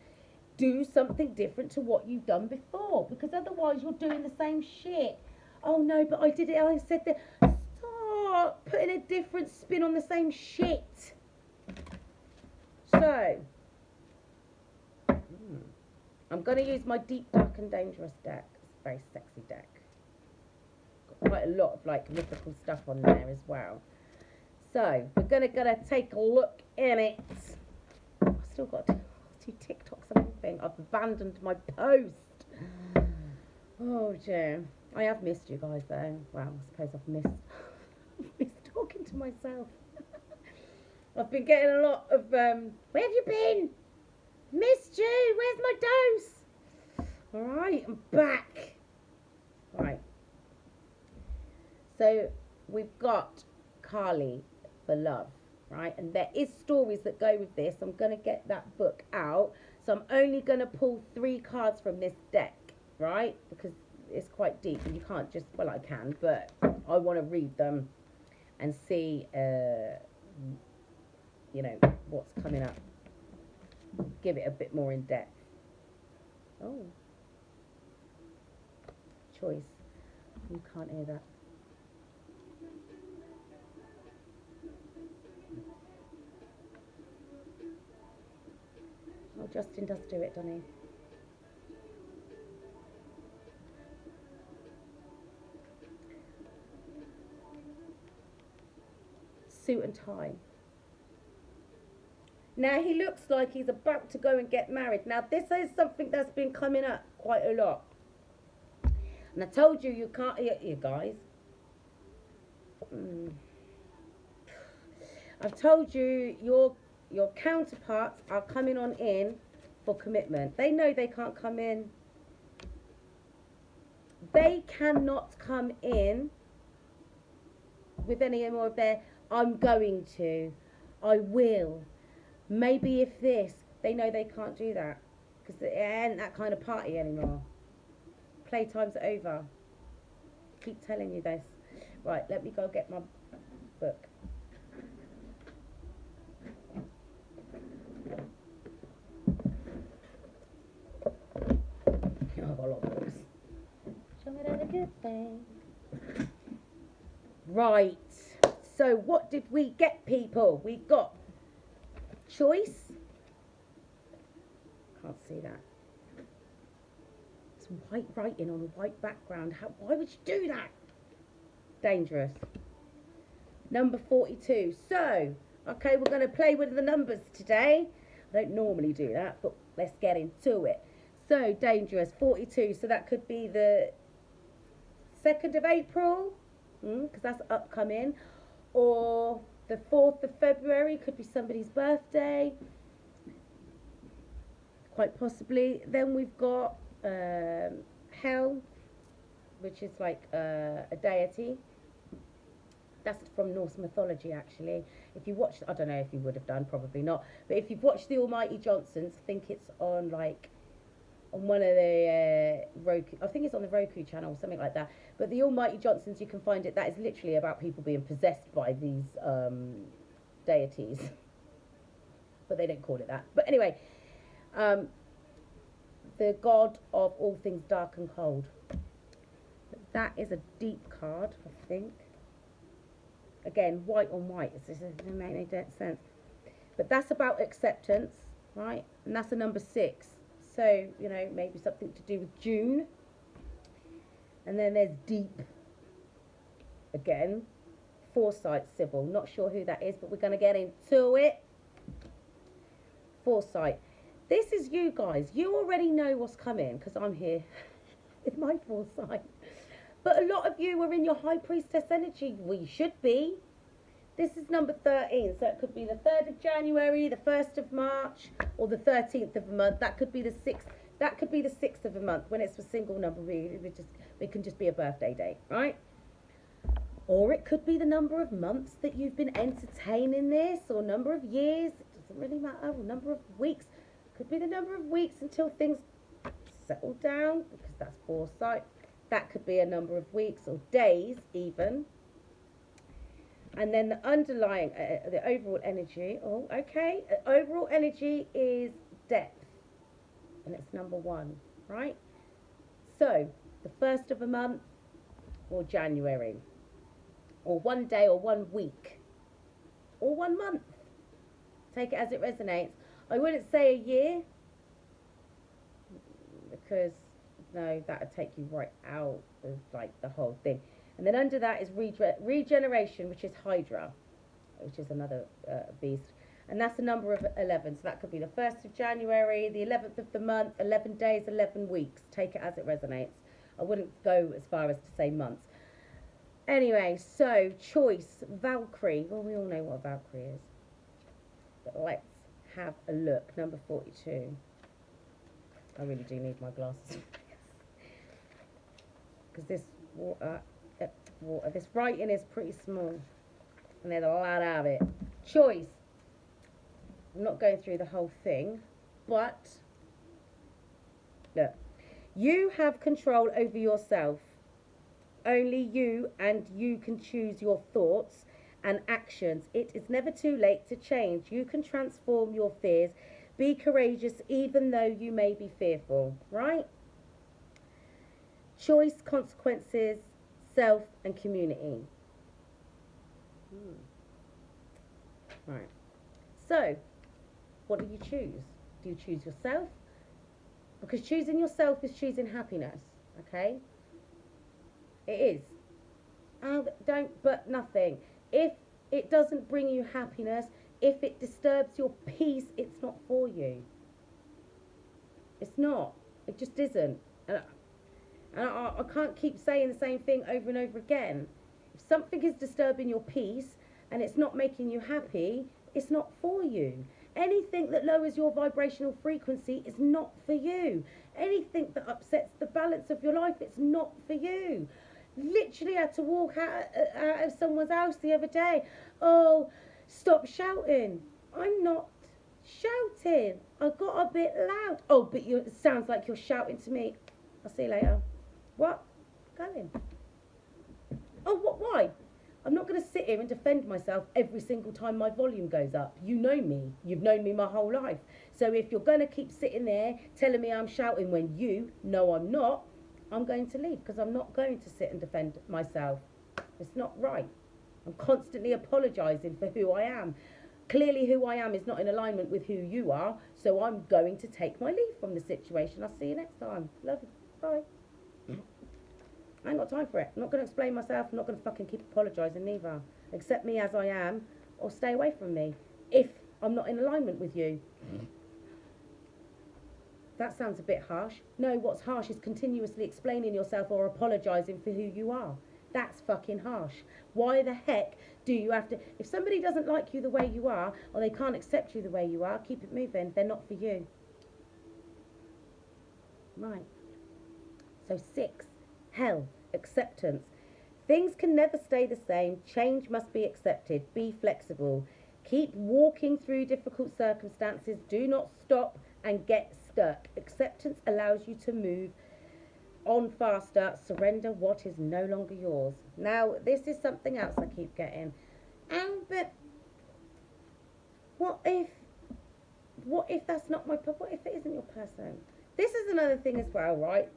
Do something different to what you've done before, because otherwise you're doing the same shit. Oh no, but I did it, I said that. Stop putting a different spin on the same shit. So, I'm going to use my Deep, Dark and Dangerous deck. It's a very sexy deck. Got quite a lot of like mythical stuff on there as well. So, we're going to take a look in it. I've still got to do TikToks and everything. I've abandoned my post. Oh dear. I have missed you guys though. Well, I suppose I've missed talking to myself. I've been getting a lot of, where have you been? Missed you. Where's my dose? Alright, I'm back. Right. So, we've got Carly for love, right? And there is stories that go with this. I'm going to get that book out. So, I'm only going to pull 3 cards from this deck, right? Because it's quite deep and you can't just, well, I can, but I want to read them and see, you know, what's coming up. Give it a bit more in depth. Oh. Choice. You can't hear that. Oh, Justin does do it, doesn't he? Suit and tie. Now he looks like he's about to go and get married. Now this is something that's been coming up quite a lot. And I told you can't, you guys. I've told you your counterparts are coming on in for commitment. They know they can't come in. They cannot come in with any more of their, I'm going to, I will. Maybe if this, they know they can't do that because it ain't that kind of party anymore. Playtime's over. Keep telling you this. Right, let me go get my book. I've got a lot of books. Show me that a good thing. Right. So what did we get, people? We got choice. Can't see that. It's white writing on a white background. Why would you do that? Dangerous. Number 42. So, okay, we're going to play with the numbers today. I don't normally do that, but let's get into it. So, dangerous. 42. So that could be the 2nd of April, because that's upcoming. Or the 4th of February, could be somebody's birthday. Quite possibly. Then we've got Hell, which is like a deity. That's from Norse mythology, actually. If you watched, I don't know if you would have done, probably not. But if you've watched The Almighty Johnsons, I think it's on like on one of the Roku. I think it's on the Roku channel or something like that. But The Almighty Johnsons, you can find it. That is literally about people being possessed by these deities. But they don't call it that. But anyway, the god of all things dark and cold. That is a deep card, I think. Again, white on white. It doesn't make any sense. But that's about acceptance, right? And that's a number 6. So, you know, maybe something to do with June. And then there's deep. Again, foresight, Sybil. Not sure who that is, but we're going to get into it. Foresight. This is you guys. You already know what's coming because I'm here with my foresight. But a lot of you are in your high priestess energy. We should be. This is number 13. So it could be the 3rd of January, the 1st of March, or the 13th of a month. That could be the 6th. That could be the 6th of a month when it's a single number. It can just be a birthday date, right? Or it could be the number of months that you've been entertaining this, or number of years. It doesn't really matter. Or number of weeks. Could be the number of weeks until things settle down, because that's foresight. That could be a number of weeks or days even. And then the underlying, the overall energy. Oh, okay. Overall energy is depth. And it's number 1, right? So, the 1st of a month or January. Or 1 day or 1 week. Or 1 month. Take it as it resonates. I wouldn't say a year, because no, that would take you right out of like the whole thing. And then under that is regeneration, which is Hydra, which is another beast. And that's a number of 11. So that could be the 1st of January, the 11th of the month, 11 days, 11 weeks. Take it as it resonates. I wouldn't go as far as to say months. Anyway, so choice, Valkyrie. Well, we all know what a Valkyrie is. But let's have a look. Number 42. I really do need my glasses. Because this this writing is pretty small. And there's a lot of it. Choice. I'm not going through the whole thing. But, look. You have control over yourself. Only you and you can choose your thoughts and actions. It is never too late to change. You can transform your fears. Be courageous even though you may be fearful. Right? Choice, consequences, self and community. Right. So, what do you choose? Do you choose yourself? Because choosing yourself is choosing happiness. Okay? It is. But nothing. If it doesn't bring you happiness, if it disturbs your peace, it's not for you. It's not. It just isn't. And I can't keep saying the same thing over and over again. If something is disturbing your peace and it's not making you happy, it's not for you. Anything that lowers your vibrational frequency is not for you. Anything that upsets the balance of your life, it's not for you. Literally had to walk out of someone's house the other day. Oh, stop shouting. I'm not shouting. I got a bit loud. Oh, but it sounds like you're shouting to me. I'll see you later. What? Going. Oh, what? Why? I'm not going to sit here and defend myself every single time my volume goes up. You know me. You've known me my whole life. So if you're going to keep sitting there telling me I'm shouting when you know I'm not, I'm going to leave, because I'm not going to sit and defend myself. It's not right. I'm constantly apologising for who I am. Clearly who I am is not in alignment with who you are, so I'm going to take my leave from the situation. I'll see you next time. Love you. Bye. I ain't got time for it. I'm not going to explain myself. I'm not going to fucking keep apologising neither. Accept me as I am, or stay away from me if I'm not in alignment with you. That sounds a bit harsh. No, what's harsh is continuously explaining yourself or apologising for who you are. That's fucking harsh. Why the heck do you have to... If somebody doesn't like you the way you are, or they can't accept you the way you are, keep it moving. They're not for you. Right. So 6. Hell. Acceptance. Things can never stay the same. Change must be accepted. Be flexible. Keep walking through difficult circumstances. Do not stop and get stuck. Acceptance allows you to move on faster. Surrender what is no longer yours. Now, this is something else I keep getting. But what if that's not my... What if it isn't your person? This is another thing as well, right?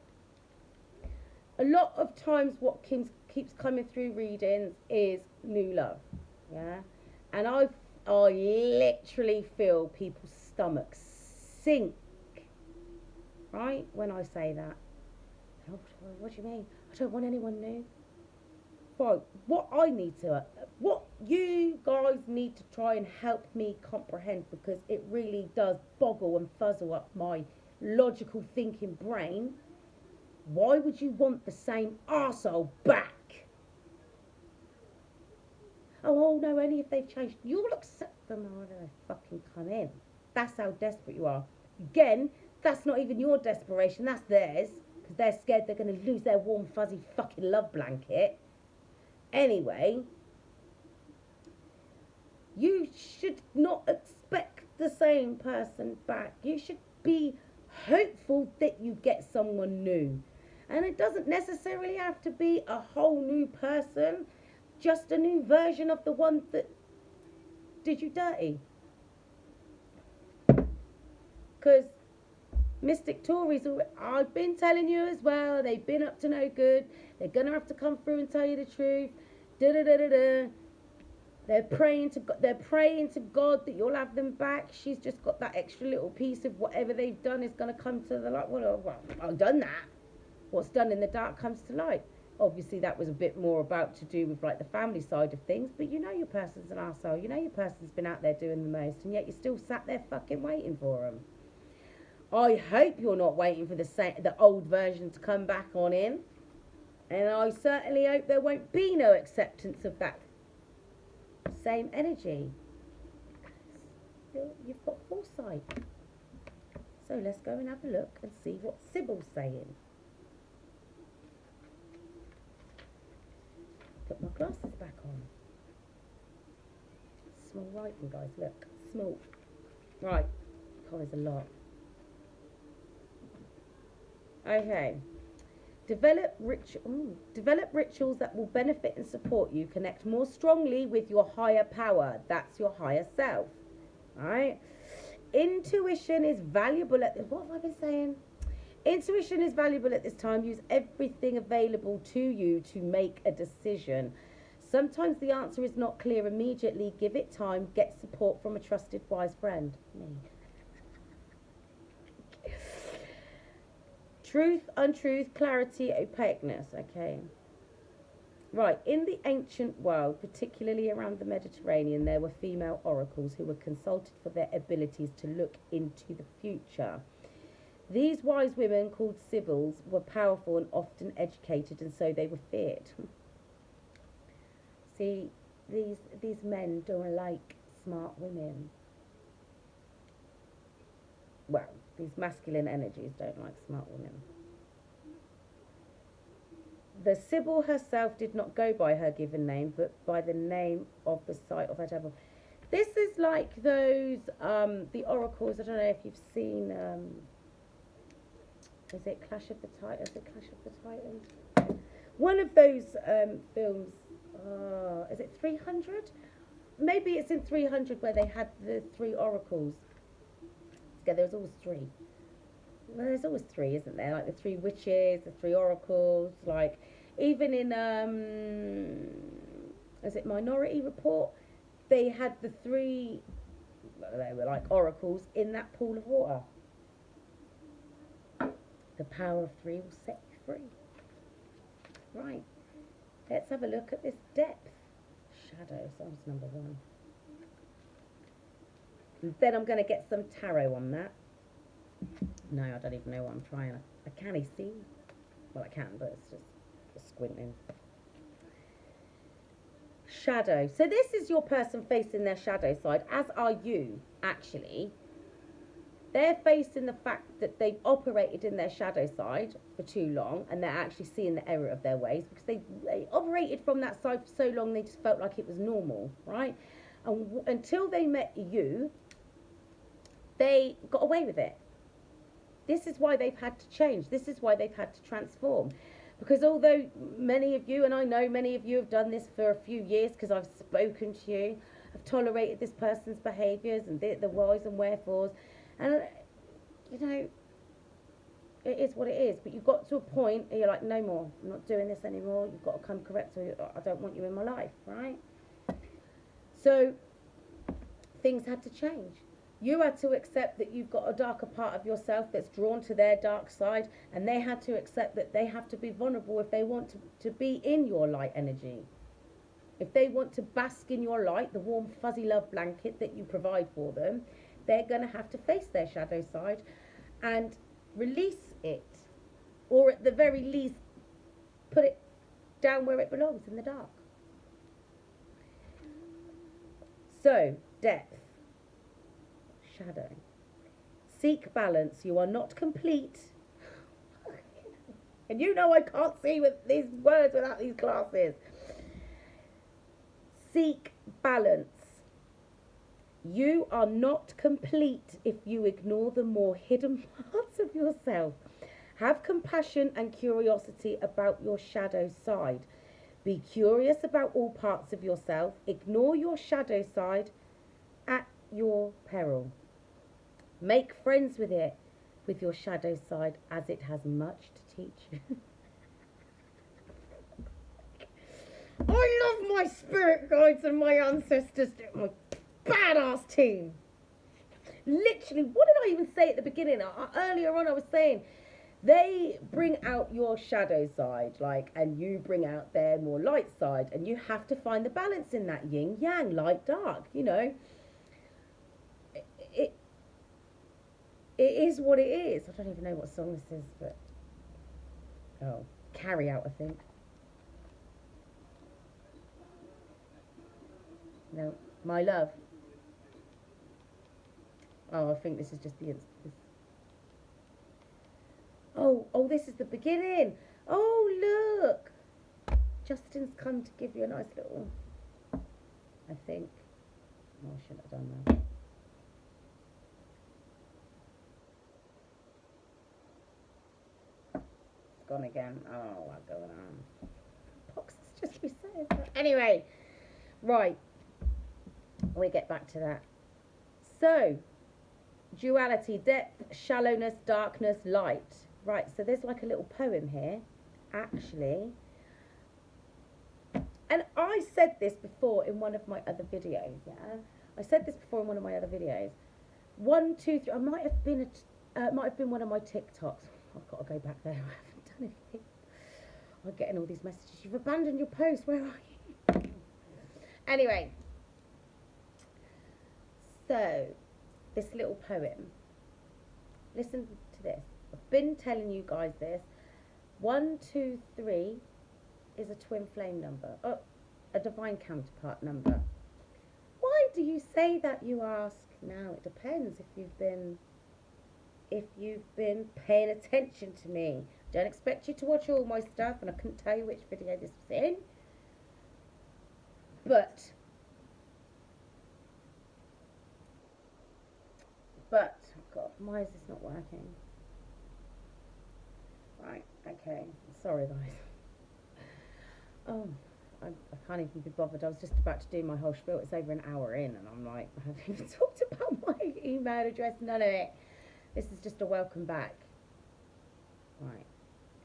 A lot of times what keeps coming through readings is new love. Yeah? And I literally feel people's stomachs sink, right, when I say that. Oh, what do you mean? I don't want anyone new. Right, what you guys need to try and help me comprehend, because it really does boggle and fuzzle up my logical thinking brain. Why would you want the same arsehole back? Oh no, only if they've changed. You'll accept them however they fucking come in. That's how desperate you are. Again, that's not even your desperation, that's theirs. Because they're scared they're going to lose their warm, fuzzy fucking love blanket. Anyway, you should not expect the same person back. You should be hopeful that you get someone new. And it doesn't necessarily have to be a whole new person, just a new version of the one that did you dirty. Because Mystic Tories, I've been telling you as well, they've been up to no good. They're going to have to come through and tell you the truth. They're praying to God. They're praying to God that you'll have them back. She's just got that extra little piece of whatever they've done is going to come to the light. Well, I've done that. What's done in the dark comes to light. Obviously, that was a bit more about to do with like the family side of things. But you know your person's an arsehole. You know your person's been out there doing the most, and yet you're still sat there fucking waiting for them. I hope you're not waiting for the old version to come back on in. And I certainly hope there won't be no acceptance of that same energy. You've got foresight. So let's go and have a look and see what Sybil's saying. Put my glasses back on. Small writing, guys, look. Small. Right. God, there's a lot. Okay. Develop rituals that will benefit and support you. Connect more strongly with your higher power. That's your higher self. Right? Intuition is valuable at this. What have I been saying? Intuition is valuable at this time. Use everything available to you to make a decision. Sometimes the answer is not clear immediately. Give it time. Get support from a trusted, wise friend. Me. Truth, untruth, clarity, opaqueness. Okay. Right. In the ancient world, particularly around the Mediterranean, there were female oracles who were consulted for their abilities to look into the future. These wise women, called Sibyls, were powerful and often educated, and so they were feared. See, these men don't like smart women. Well, these masculine energies don't like smart women. The Sibyl herself did not go by her given name, but by the name of the site of her temple. This is like those, the oracles. I don't know if you've seen, is it Clash of the Titans? Is it Clash of the Titans? One of those films, is it 300? Maybe it's in 300 where they had the three oracles. Yeah, there's always three. Well, there's always three, isn't there? Like the three witches, the three oracles. Like even in is it Minority Report? They had the three. They were like oracles in that pool of water. The power of three will set you free. Right. Let's have a look at this depth. Shadow. So that's number one. And then I'm going to get some tarot on that. No, I don't even know what I'm trying. I can't see. Well, I can, but it's just squinting. Shadow. So this is your person facing their shadow side, as are you, actually. They're facing the fact that they've operated in their shadow side for too long, and they're actually seeing the error of their ways, because they operated from that side for so long they just felt like it was normal, right? And until they met you, they got away with it. This is why they've had to change. This is why they've had to transform. Because although many of you, and I know many of you have done this for a few years because I've spoken to you, have tolerated this person's behaviours and the whys and wherefores. And, you know, it is what it is. But you've got to a point where you're like, no more. I'm not doing this anymore. You've got to come correct, or I don't want you in my life, right? So things had to change. You had to accept that you've got a darker part of yourself that's drawn to their dark side, and they had to accept that they have to be vulnerable if they want to be in your light energy. If they want to bask in your light, the warm fuzzy love blanket that you provide for them, they're going to have to face their shadow side and release it, or at the very least put it down where it belongs, in the dark. So, depth. Shadow. Seek balance. You are not complete. And you know I can't see with these words without these glasses. Seek balance. You are not complete if you ignore the more hidden parts of yourself. Have compassion and curiosity about your shadow side. Be curious about all parts of yourself. Ignore your shadow side at your peril. Make friends with it, with your shadow side, as it has much to teach you. I love my spirit guides and my ancestors. My badass team. Literally, what did I even say at the beginning? Earlier on, I was saying they bring out your shadow side, like, and you bring out their more light side, and you have to find the balance in that yin yang, light dark. You know, it is what it is. I don't even know what song this is, but Carry Out, I think. No, My Love. Oh, I think this is just the. Oh, this is the beginning. Oh, look. Justin's come to give you a nice little. I think. Oh, I shouldn't have done that. It's gone again. Oh, what's going on? Box is just reset. Anyway, right. We get back to that. So, duality, depth, shallowness, darkness, light. Right, so there's like a little poem here, actually. And I said this before in one of my other videos, yeah? I said this before in one of my other videos. 1, 2, 3, might have been one of my TikToks. I've got to go back there, I haven't done anything. I'm getting all these messages. You've abandoned your post, where are you? Anyway. So, this little poem. Listen to this. I've been telling you guys this. 1, 2, 3 is a twin flame number. Oh, a divine counterpart number. Why do you say that, you ask? Now, it depends if you've been paying attention to me. Don't expect you to watch all my stuff, and I couldn't tell you which video this was in. But God, why is this not working? Right, okay. Sorry, guys. Oh, I can't even be bothered. I was just about to do my whole spiel. It's over an hour in, and I'm like, I haven't even talked about my email address, none of it. This is just a welcome back. Right,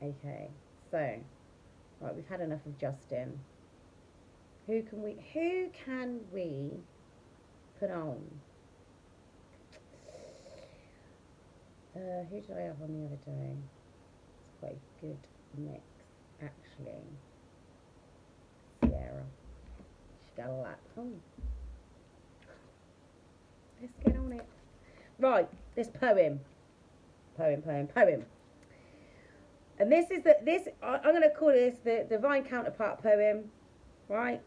okay. So, right, we've had enough of Justin. Who can we put on? Who did I have on the other day? It's quite a good mix, actually. Sierra. She got a lot. Oh. Let's get on it. Right, this poem. And this is I'm going to call this the divine counterpart poem, right?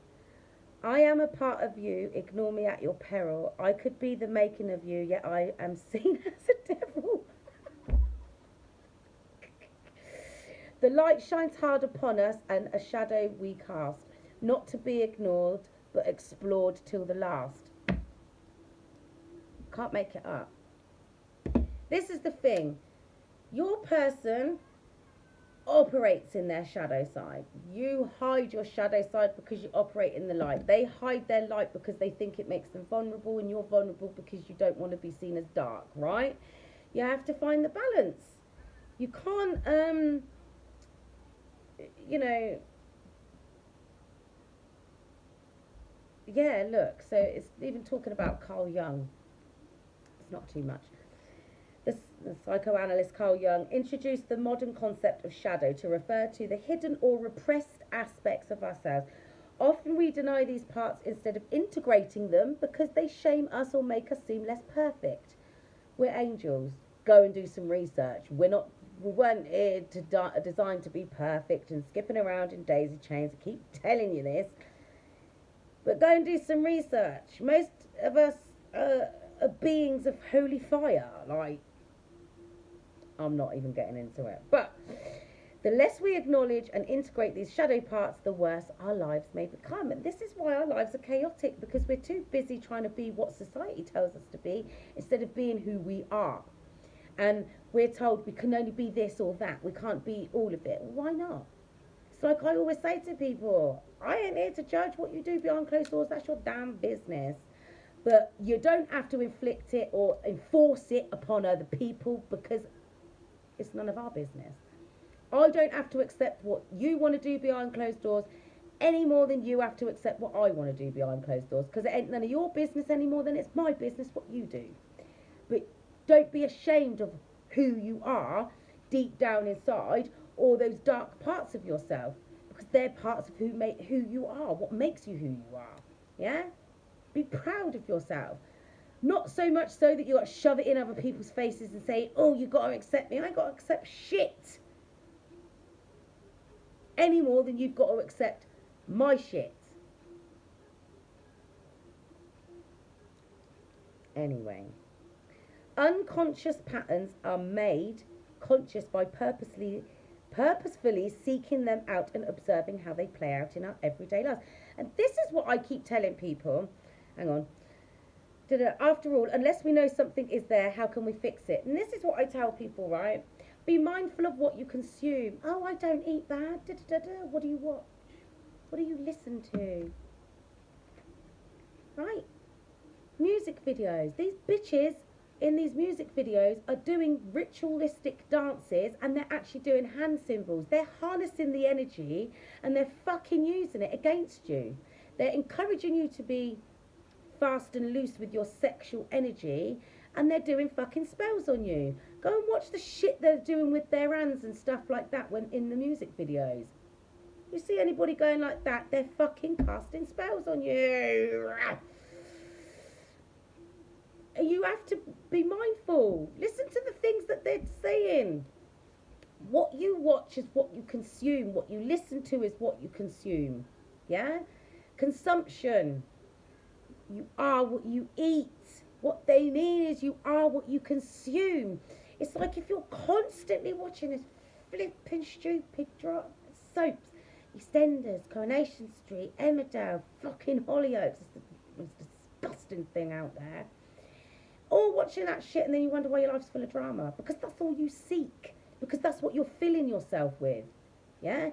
I am a part of you, ignore me at your peril. I could be the making of you, yet I am seen as a devil. The light shines hard upon us, and a shadow we cast, not to be ignored, but explored till the last. Can't make it up. This is the thing. Your person operates in their shadow side. You hide your shadow side because you operate in the light. They hide their light because they think it makes them vulnerable, and you're vulnerable because you don't want to be seen as dark, right? You have to find the balance. You can't yeah, look, so it's even talking about Carl Jung. It's not too much. The psychoanalyst Carl Jung introduced the modern concept of shadow to refer to the hidden or repressed aspects of ourselves. Often we deny these parts instead of integrating them because they shame us or make us seem less perfect. We're angels. Go and do some research. We weren't here designed to be perfect and skipping around in daisy chains. I keep telling you this. But go and do some research. Most of us are beings of holy fire. Like, I'm not even getting into it. But the less we acknowledge and integrate these shadow parts, the worse our lives may become. And this is why our lives are chaotic, because we're too busy trying to be what society tells us to be instead of being who we are. And we're told we can only be this or that. We can't be all of it. Why not? It's like I always say to people, I ain't here to judge what you do behind closed doors. That's your damn business. But you don't have to inflict it or enforce it upon other people, because it's none of our business. I don't have to accept what you want to do behind closed doors. any more than you have to accept what I want to do behind closed doors, because it ain't none of your business any more than it's my business what you do. But don't be ashamed of who you are deep down inside, or those dark parts of yourself, because they're parts of who you are, what makes you who you are. Yeah? Be proud of yourself. Not so much so that you got to shove it in other people's faces and say, oh, you got to accept me. I got to accept shit. Any more than you've got to accept my shit. Anyway. Unconscious patterns are made conscious by purposefully seeking them out and observing how they play out in our everyday lives. And this is what I keep telling people. Hang on. After all, unless we know something is there, how can we fix it? And this is what I tell people, right? Be mindful of what you consume. Oh, I don't eat that. What do you watch? What do you listen to? Right? Music videos. These bitches in these music videos are doing ritualistic dances, and they're actually doing hand symbols. They're harnessing the energy and they're fucking using it against you. They're encouraging you to be fast and loose with your sexual energy, and they're doing fucking spells on you. Go and watch the shit they're doing with their hands and stuff like that when in the music videos. You see anybody going like that, they're fucking casting spells on you. You have to be mindful. Listen to the things that they're saying. What you watch is what you consume. What you listen to is what you consume. Yeah? Consumption. You are what you eat. What they mean is you are what you consume. It's like if you're constantly watching this flipping stupid soaps, EastEnders, Coronation Street, Emmerdale, fucking Hollyoaks. It's the most disgusting thing out there. Or watching that shit and then you wonder why your life's full of drama. Because that's all you seek. Because that's what you're filling yourself with. Yeah?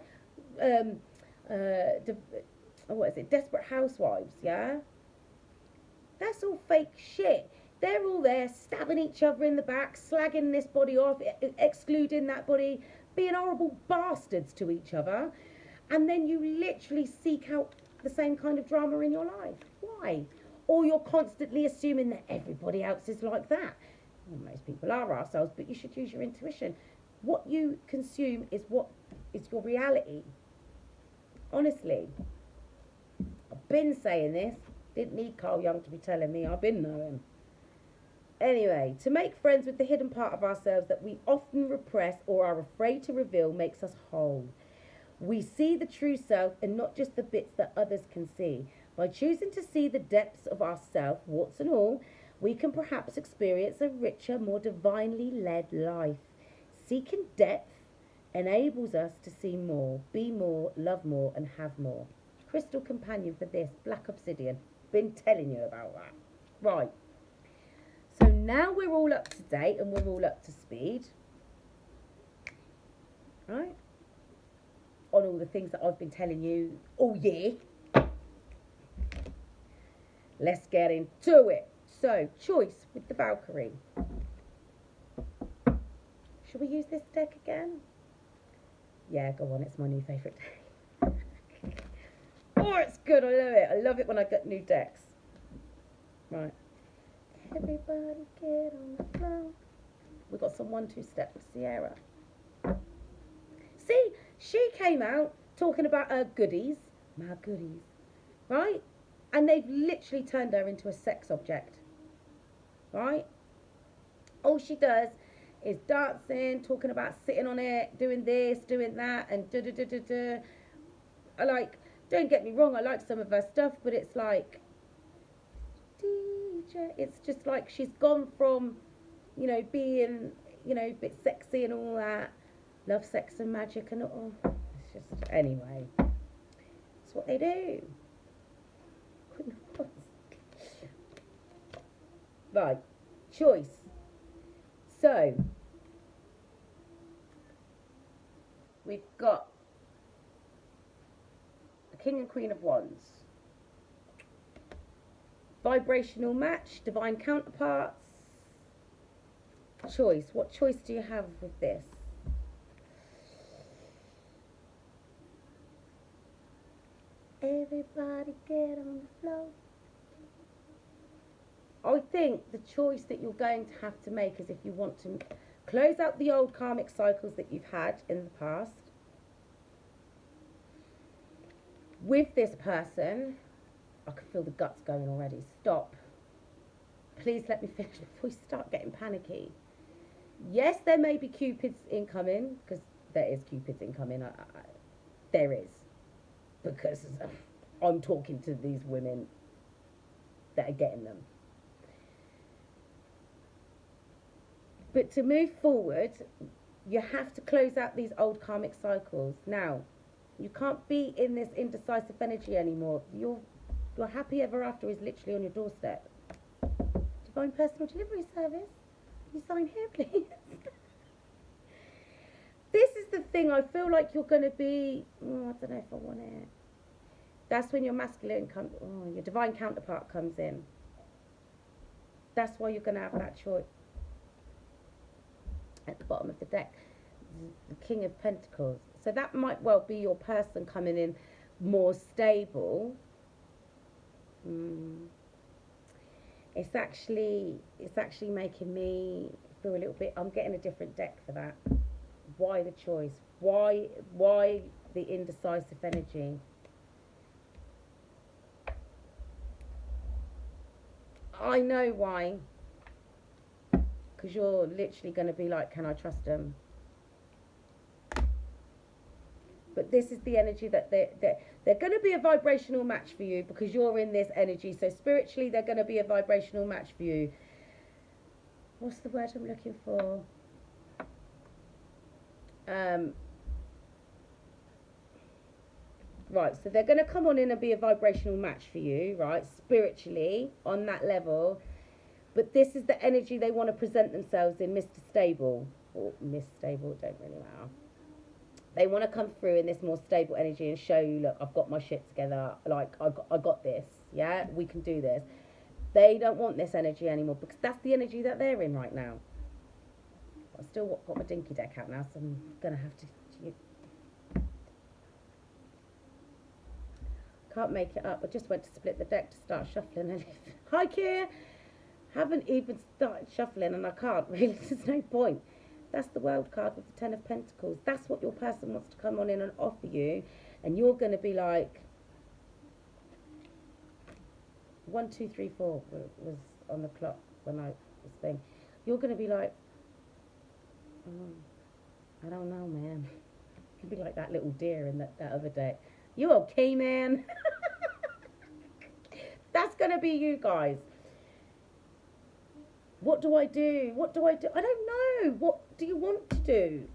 What is it? Desperate Housewives, yeah? That's all fake shit. They're all there stabbing each other in the back, slagging this body off, excluding that body, being horrible bastards to each other. And then you literally seek out the same kind of drama in your life. Why? Or you're constantly assuming that everybody else is like that. Well, most people are ourselves, but you should use your intuition. What you consume is what is your reality. Honestly. I've been saying this. Didn't need Carl Jung to be telling me. I've been knowing. Anyway, to make friends with the hidden part of ourselves that we often repress or are afraid to reveal makes us whole. We see the true self and not just the bits that others can see. By choosing to see the depths of ourself, warts and all, we can perhaps experience a richer, more divinely led life. Seeking depth enables us to see more, be more, love more, and have more. Crystal companion for this, Black Obsidian. Been telling you about that. Right. So now we're all up to date and we're all up to speed. Right? On all the things that I've been telling you all year. Let's get into it. So, choice with the Valkyrie. Should we use this deck again? Yeah, go on. It's my new favourite deck. Oh, it's good. I love it. I love it when I get new decks. Right. Everybody get on the floor. We've got some 1-2 step for Sierra. See, she came out talking about her goodies. My goodies. Right? And they've literally turned her into a sex object. Right? All she does is dancing, talking about sitting on it, doing this, doing that, and da-da-da-da-da. I like, don't get me wrong, I like some of her stuff, but it's like, DJ, it's just like she's gone from, you know, being, you know, a bit sexy and all that, love, sex and magic and all. It's just, anyway, it's what they do. Right, choice. So, we've got the King and Queen of Wands. Vibrational match, divine counterparts. Choice. What choice do you have with this? Everybody get on the floor. I think the choice that you're going to have to make is if you want to close out the old karmic cycles that you've had in the past with this person. I can feel the guts going already. Stop. Please let me finish before you start getting panicky. Yes, there may be Cupid's incoming, because there is Cupid's incoming. There is. Because I'm talking to these women that are getting them. But to move forward, you have to close out these old karmic cycles. Now, you can't be in this indecisive energy anymore. Your happy ever after is literally on your doorstep. Divine Personal Delivery Service. Can you sign here, please? This is the thing. I feel like you're going to be... Oh, I don't know if I want it. That's when your masculine comes... Oh, your divine counterpart comes in. That's why you're going to have that choice. At the bottom of the deck, the King of Pentacles. So that might well be your person coming in more stable. It's actually making me feel a little bit... I'm getting a different deck for that. Why the choice? Why the indecisive energy? I know why. Because you're literally going to be like, can I trust them? But this is the energy that they're going to be a vibrational match for you, because you're in this energy. So spiritually, they're going to be a vibrational match for you. What's the word I'm looking for? Right, so they're going to come on in and be a vibrational match for you, right? Spiritually, on that level. But this is the energy they want to present themselves in, Mr. Stable. Or Miss Stable, don't really matter. They want to come through in this more stable energy and show you, look, I've got my shit together. Like, I got this. Yeah, we can do this. They don't want this energy anymore, because that's the energy that they're in right now. I've still got my dinky deck out now, so I'm going to have to... Can't make it up. I just went to split the deck to start shuffling. And hi, Kier. Haven't even started shuffling, and I can't. Really, there's no point. That's the World card with the Ten of Pentacles. That's what your person wants to come on in and offer you. And you're going to be like... 1, 2, 3, 4 was on the clock when I was saying. You're going to be like... Oh, I don't know, man. You could be like that little deer in that other deck. You okay, man? That's going to be you guys. What do I do? What do I do? I don't know. What do you want to do?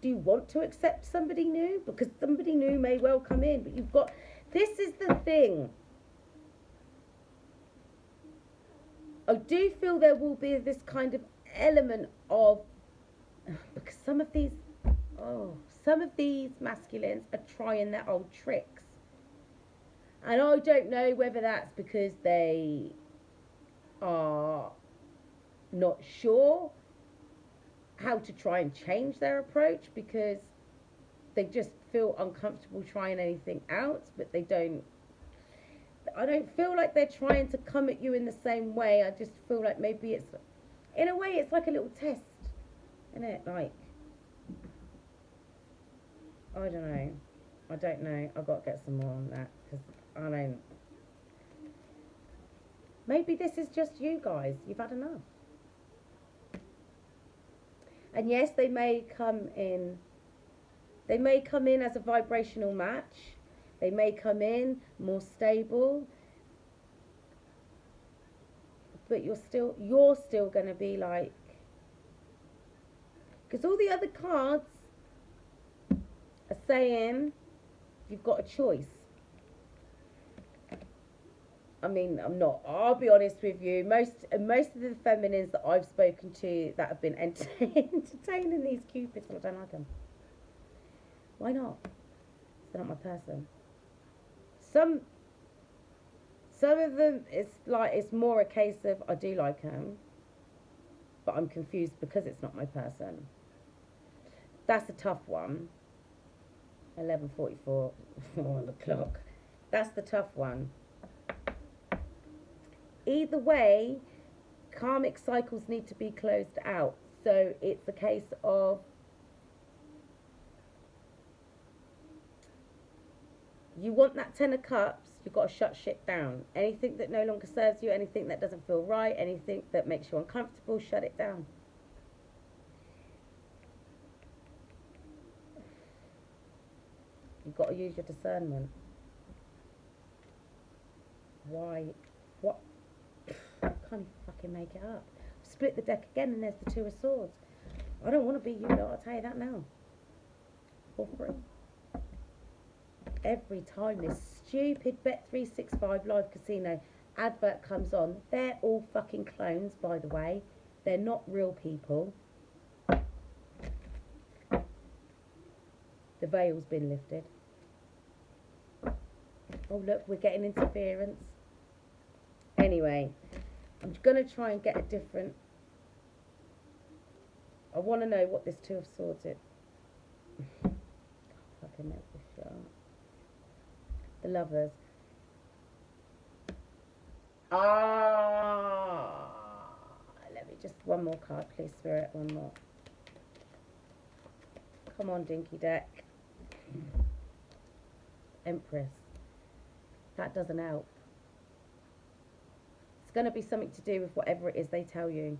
Do you want to accept somebody new? Because somebody new may well come in, but you've got... This is the thing. I do feel there will be this kind of element of... Because some of these masculines are trying their old tricks. And I don't know whether that's because they are not sure how to try and change their approach, because they just feel uncomfortable trying anything else, but I don't feel like they're trying to come at you in the same way. I just feel like maybe it's, in a way, it's like a little test, isn't it? Like, I don't know. I've got to get some more on that, because I don't... Maybe this is just you guys. You've had enough. And yes, they may come in as a vibrational match. They may come in more stable. But you're still going to be like... Because all the other cards are saying you've got a choice. I mean, I'll be honest with you, most of the feminines that I've spoken to that have been entertaining these cupids, well, I don't like them. Why not? They're not my person. Some of them, it's more a case of, I do like them, but I'm confused because it's not my person. That's a tough one. 11:44 on the clock. That's the tough one. Either way, karmic cycles need to be closed out. So it's a case of you want that 10 of cups, you've got to shut shit down. Anything that no longer serves you, anything that doesn't feel right, anything that makes you uncomfortable, shut it down. You've got to use your discernment. Why? What? I can't even fucking make it up. Split the deck again and there's the 2 of swords. I don't want to be you lot, I'll tell you that now. For free. Every time this stupid Bet365 live casino advert comes on, they're all fucking clones, by the way. They're not real people. The veil's been lifted. Oh look, we're getting interference. Anyway, I'm going to try and get a different... I want to know what this 2 of swords is. Can't fucking make this shit up. The Lovers. Let me just... One more card, please, Spirit. One more. Come on, Dinky Deck. Empress. That doesn't help. It's going to be something to do with whatever it is they tell you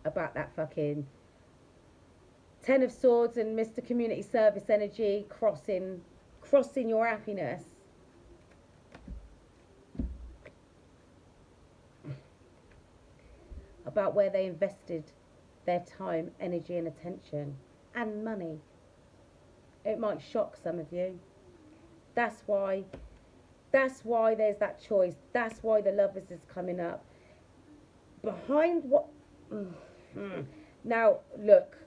about that fucking 10 of Swords and Mr. Community Service energy crossing your happiness. About where they invested their time, energy and attention and money. It might shock some of you. That's why there's that choice. That's why the Lovers is coming up. Behind what... Now, look,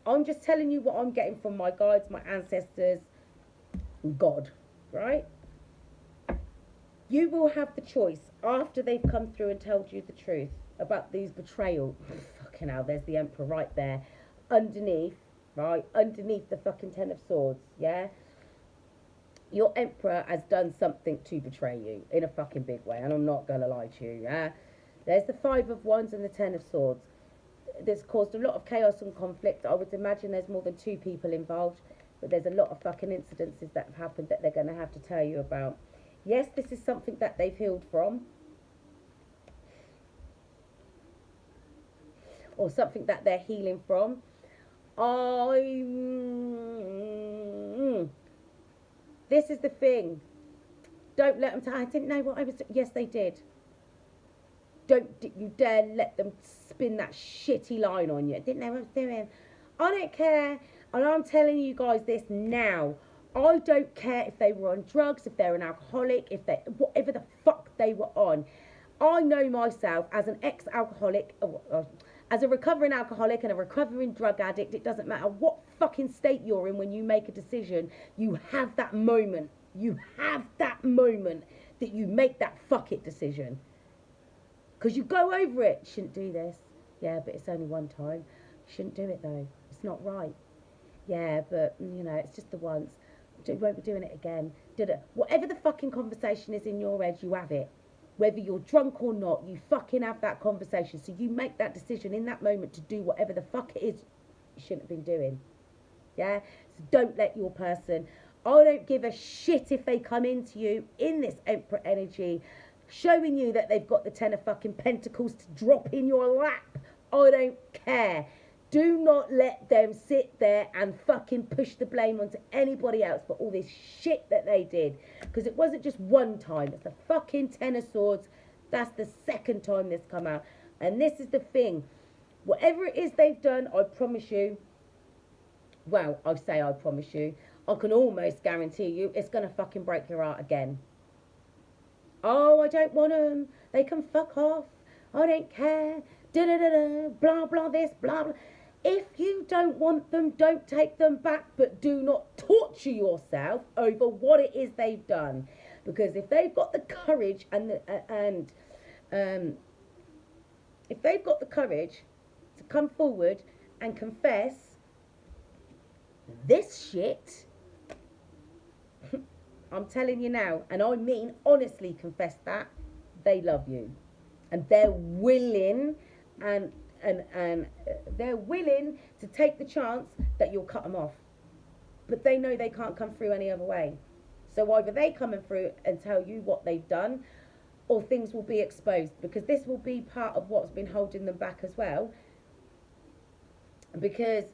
I'm just telling you what I'm getting from my guides, my ancestors, God, right? You will have the choice after they've come through and told you the truth about these betrayal. Fucking hell, there's the Emperor right there. Underneath, right? Underneath the fucking 10 of Swords, yeah? Your Emperor has done something to betray you in a fucking big way, and I'm not going to lie to you, yeah? There's the 5 of Wands and the 10 of Swords. This caused a lot of chaos and conflict. I would imagine there's more than 2 people involved, but there's a lot of fucking incidences that have happened that they're going to have to tell you about. Yes, this is something that they've healed from, or something that they're healing from. This is the thing. Don't let them tell, I didn't know what I was doing. Yes, they did. Don't you dare let them spin that shitty line on you. I didn't know what I was doing. I don't care. And I'm telling you guys this now. I don't care if they were on drugs, if they're an alcoholic, if they, whatever the fuck they were on. I know myself as an ex-alcoholic, as a recovering alcoholic and a recovering drug addict. It doesn't matter what fucking state you're in when you make a decision. You have that moment. You have that moment that you make that fuck it decision. Because you go over it. Shouldn't do this. Yeah, but it's only one time. Shouldn't do it though. It's not right. Yeah, but, you know, it's just the once. You won't be doing it again. Whatever the fucking conversation is in your head, you have it. Whether you're drunk or not, you fucking have that conversation. So you make that decision in that moment to do whatever the fuck it is you shouldn't have been doing. Yeah? So don't let your person... I don't give a shit if they come into you in this Emperor energy, showing you that they've got the 10 of fucking Pentacles to drop in your lap. I don't care. Do not let them sit there and fucking push the blame onto anybody else for all this shit that they did. Because it wasn't just one time. It's the fucking 10 of Swords. That's the second time this come out. And this is the thing. Whatever it is they've done, I promise you. Well, I say I promise you. I can almost guarantee you it's going to fucking break your heart again. Oh, I don't want them. They can fuck off. I don't care. Da-da-da-da. Blah, blah, this, blah, blah. If you don't want them, don't take them back, but do not torture yourself over what it is they've done. Because if they've got the courage if they've got the courage to come forward and confess this shit, I'm telling you now, and I mean honestly confess that, they love you. And they're willing and they're willing to take the chance that you'll cut them off. But they know they can't come through any other way. So either they coming through and tell you what they've done, or things will be exposed, because this will be part of what's been holding them back as well. Because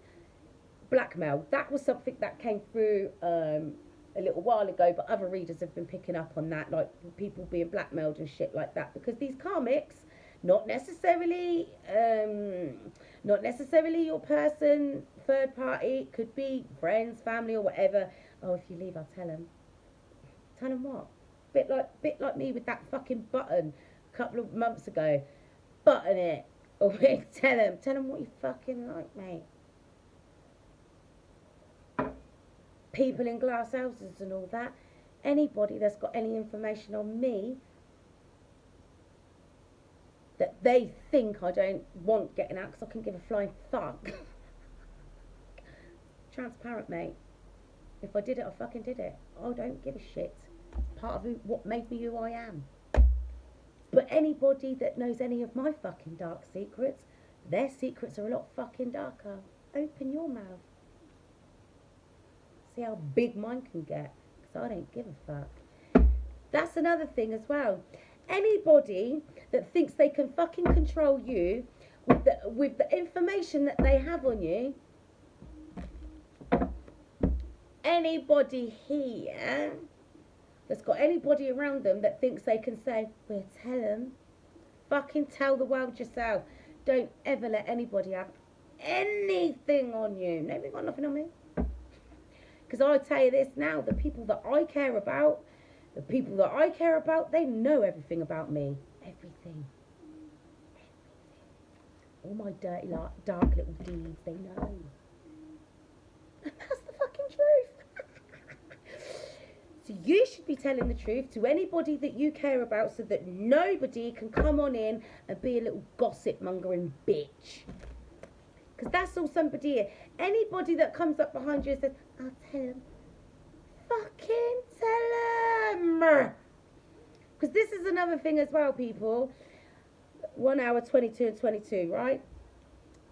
blackmail, that was something that came through a little while ago, but other readers have been picking up on that, like people being blackmailed and shit like that, because these karmics, not necessarily your person, third party, could be friends, family, or whatever. Oh, if you leave, I'll tell them. Tell them what? Bit like me with that fucking button a couple of months ago. Button it. Or tell them what you fucking like, mate. People in glass houses and all that. Anybody that's got any information on me that they think I don't want getting out, because I can give a flying fuck. Transparent, mate. If I did it, I fucking did it. I don't give a shit. Part of what made me who I am. But anybody that knows any of my fucking dark secrets, their secrets are a lot fucking darker. Open your mouth. See how big mine can get, because I don't give a fuck. That's another thing as well. Anybody that thinks they can fucking control you with the information that they have on you, anybody here that's got anybody around them that thinks they can say, well, tell them, fucking tell the world yourself. Don't ever let anybody have anything on you. Nobody got nothing on me. Because I tell you this now, the people that I care about, they know everything about me. Everything. All my dirty, dark little deeds, they know. And that's the fucking truth. So you should be telling the truth to anybody that you care about, so that nobody can come on in and be a little gossip mongering bitch. Because that's all somebody is. Anybody that comes up behind you and says, I'll tell him. Fucking tell him. Because this is another thing as well, people. 1 hour, 22 and 22, right?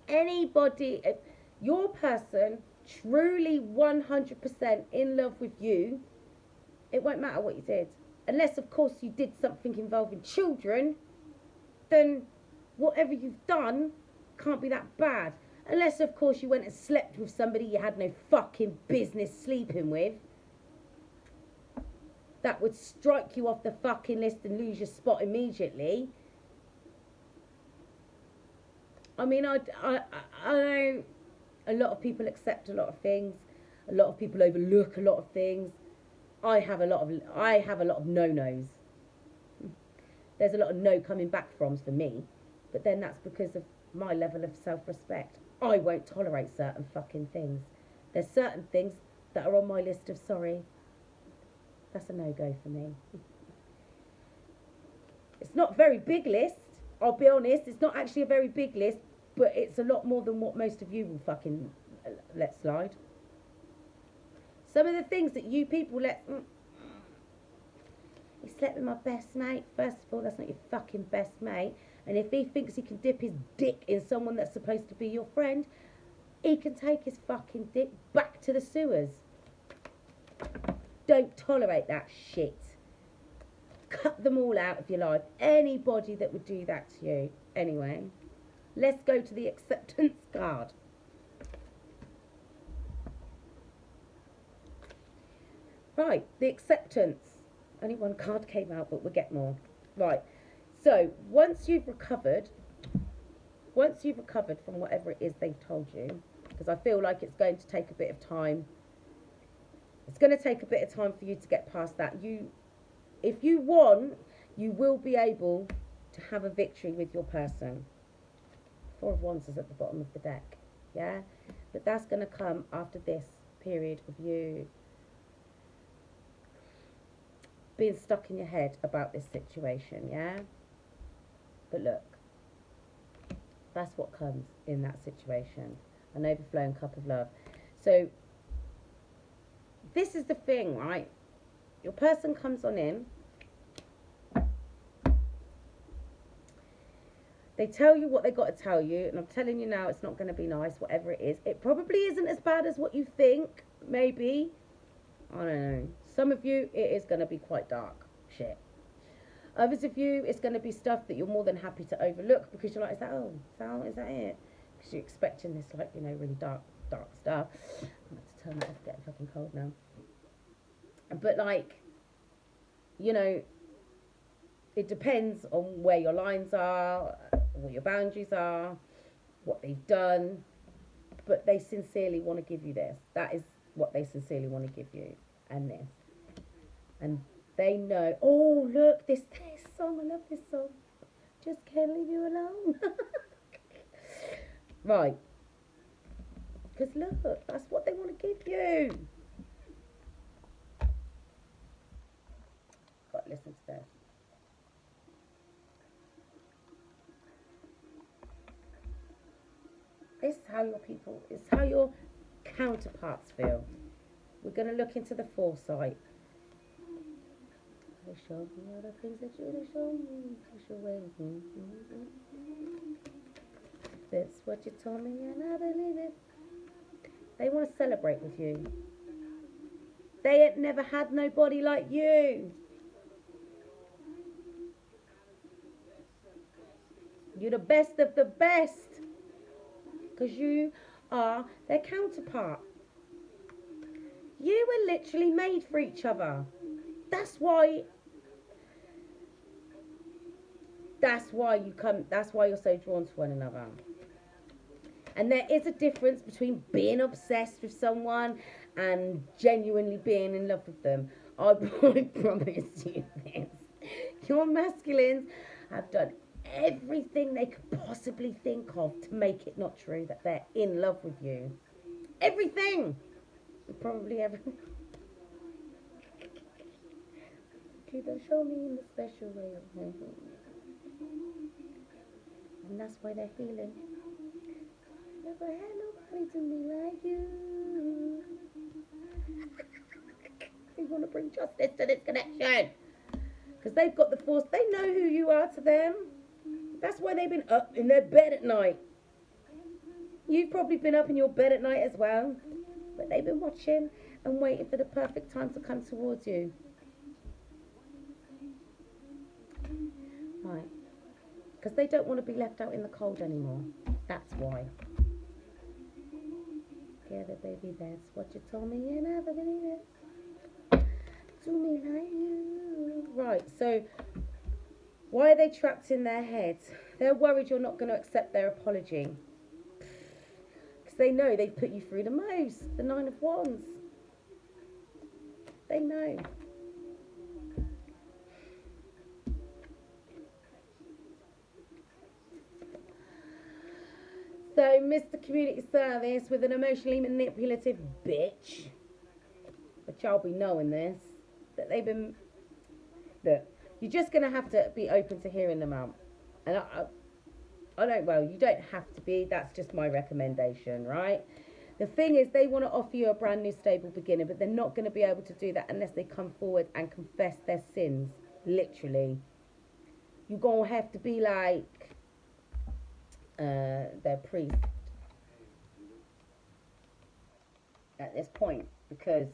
Anybody, if your person truly 100% in love with you, it won't matter what you did. Unless, of course, you did something involving children, then whatever you've done can't be that bad. Unless, of course, you went and slept with somebody you had no fucking business sleeping with. That would strike you off the fucking list and lose your spot immediately. I mean, I know a lot of people accept a lot of things. A lot of people overlook a lot of things. I have a lot of no-nos. There's a lot of no coming back froms for me. But then that's because of my level of self-respect. I won't tolerate certain fucking things. There's certain things that are on my list of sorry. That's a no-go for me. It's not a very big list. I'll be honest, it's not actually a very big list, but it's a lot more than what most of you will fucking let slide. Some of the things that you people let... He slept with my best mate. First of all, that's not your fucking best mate. And if he thinks he can dip his dick in someone that's supposed to be your friend, he can take his fucking dick back to the sewers. Don't tolerate that shit. Cut them all out of your life. Anybody that would do that to you. Anyway, let's go to the acceptance card. Right, the acceptance. Only one card came out, but we'll get more. Right, so once you've recovered from whatever it is they've told you, because I feel like it's going to take a bit of time. It's going to take a bit of time for you to get past that. If you want, you will be able to have a victory with your person. 4 of Wands is at the bottom of the deck, yeah? But that's going to come after this period of you being stuck in your head about this situation, yeah? But look, that's what comes in that situation. An overflowing cup of love. So, this is the thing, right? your person comes on in. They tell you what they got to tell you, and I'm telling you now, it's not going to be nice, whatever it is. It probably isn't as bad as what you think, maybe. I don't know. Some of you, it is going to be quite dark shit. Others of you, it's going to be stuff that you're more than happy to overlook because you're like, is that it? Because you're expecting this, like, you know, really dark stuff. I'm going to turn that off, getting fucking cold now. But, like, you know, it depends on where your lines are, what your boundaries are, what they've done. But they sincerely want to give you this. That is what they sincerely want to give you. And this. And they know, oh, look, this song, I love this song. Just can't leave you alone. Right. Because look, that's what they want to give you. Got to listen to this. This is how it's how your counterparts feel. We're going to look into the foresight. Show me all the things that you show me. That's what you told me and I believe it. They want to celebrate with you. They ain't never had nobody like you. You're the best of the best. Because you are their counterpart. You were literally made for each other. That's why you're so drawn to one another. And there is a difference between being obsessed with someone and genuinely being in love with them. I promise you this. Your masculines have done everything they could possibly think of to make it not true that they're in love with you. Everything. Probably everything. They'll show me in a special way. And that's why they're healing. Never had nobody to me like you. They want to bring justice to this connection. Because they've got the force. They know who you are to them. That's why they've been up in their bed at night. You've probably been up in your bed at night as well. But they've been watching and waiting for the perfect time to come towards you. Right. Because they don't want to be left out in the cold anymore. That's why. Together, baby, that's what you told me and I believe it. To me like you. Right, so why are they trapped in their heads? They're worried you're not going to accept their apology. Because they know they've put you through the most. The 9 of Wands. They know. So, Mr. Community Service with an emotionally manipulative bitch, but y'all be knowing this, that they've been, look, you're just going to have to be open to hearing them out. And I don't, well, you don't have to be, that's just my recommendation, right? The thing is, they want to offer you a brand new stable beginning, but they're not going to be able to do that unless they come forward and confess their sins, literally. You're going to have to be like their priest at this point, because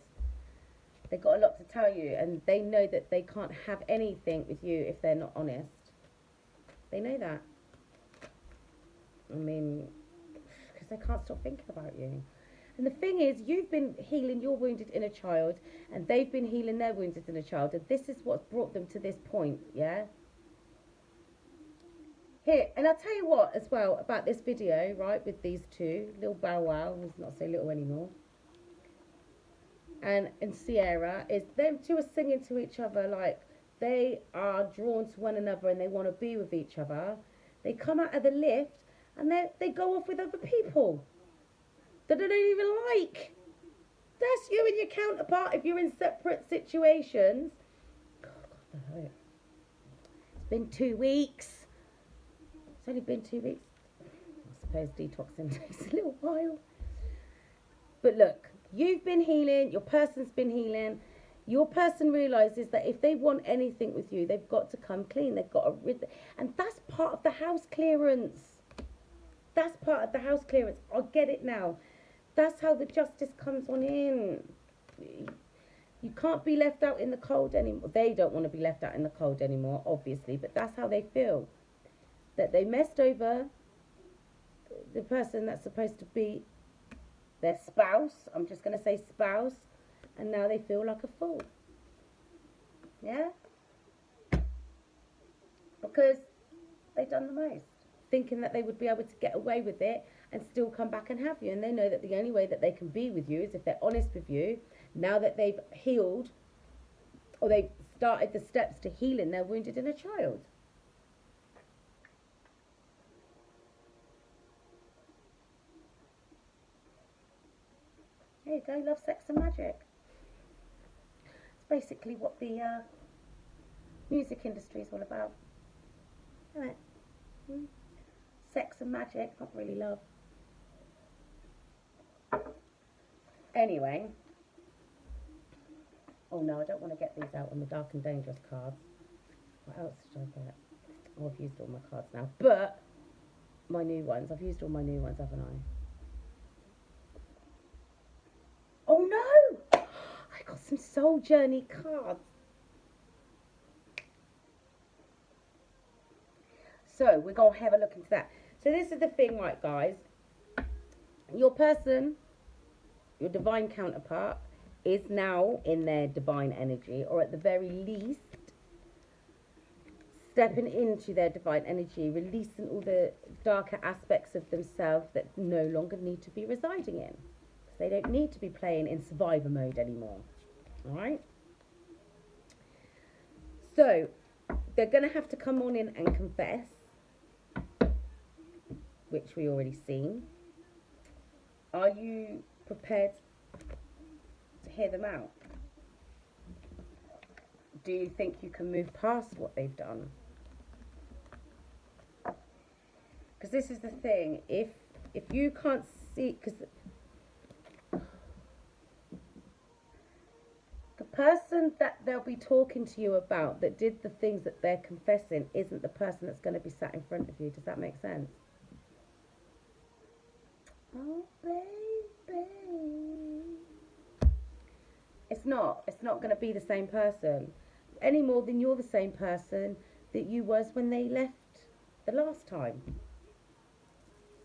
they've got a lot to tell you, and they know that they can't have anything with you if they're not honest. They know that. I mean, because they can't stop thinking about you. And the thing is, you've been healing your wounded inner child, and they've been healing their wounded inner child, and this is what's brought them to this point, yeah? Here, and I'll tell you what as well about this video, right, with these two, Lil Bow Wow, who's not so little anymore, and Sierra, is them two are singing to each other like they are drawn to one another and they want to be with each other. They come out of the lift and they go off with other people that they don't even like. That's you and your counterpart if you're in separate situations. God, it's been 2 weeks. It's only been 2 weeks. I suppose detoxing takes a little while. But look, you've been healing. Your person's been healing. Your person realizes that if they want anything with you, they've got to come clean. They've got to and that's part of the house clearance. That's part of the house clearance. I get it now. That's how the justice comes on in. You can't be left out in the cold anymore. They don't want to be left out in the cold anymore, obviously, but that's how they feel. That they messed over the person that's supposed to be their spouse. I'm just going to say spouse. And now they feel like a fool. Yeah? Because they've done the most. Thinking that they would be able to get away with it and still come back and have you. And they know that the only way that they can be with you is if they're honest with you. Now that they've healed, or they've started the steps to healing their wounded inner child. There you go, love, sex and magic. It's basically what the music industry is all about. Isn't it? Sex and magic, not really love. Anyway. Oh no, I don't want to get these out on the dark and dangerous cards. What else should I get? Oh, I've used all my cards now. But my new ones. I've used all my new ones, haven't I? Oh no! I got some soul journey cards. So we're going to have a look into that. So this is the thing, right, guys. Your person, your divine counterpart, is now in their divine energy, or at the very least, stepping into their divine energy, releasing all the darker aspects of themselves that no longer need to be residing in. Because they don't need to be playing in survivor mode anymore. Alright? So, they're going to have to come on in and confess, which we already seen. Are you prepared to hear them out? Do you think you can move past what they've done? Because this is the thing, if you can't see, because the person that they'll be talking to you about that did the things that they're confessing isn't the person that's going to be sat in front of you. Does that make sense? Oh, baby. It's not going to be the same person any more than you're the same person that you was when they left the last time.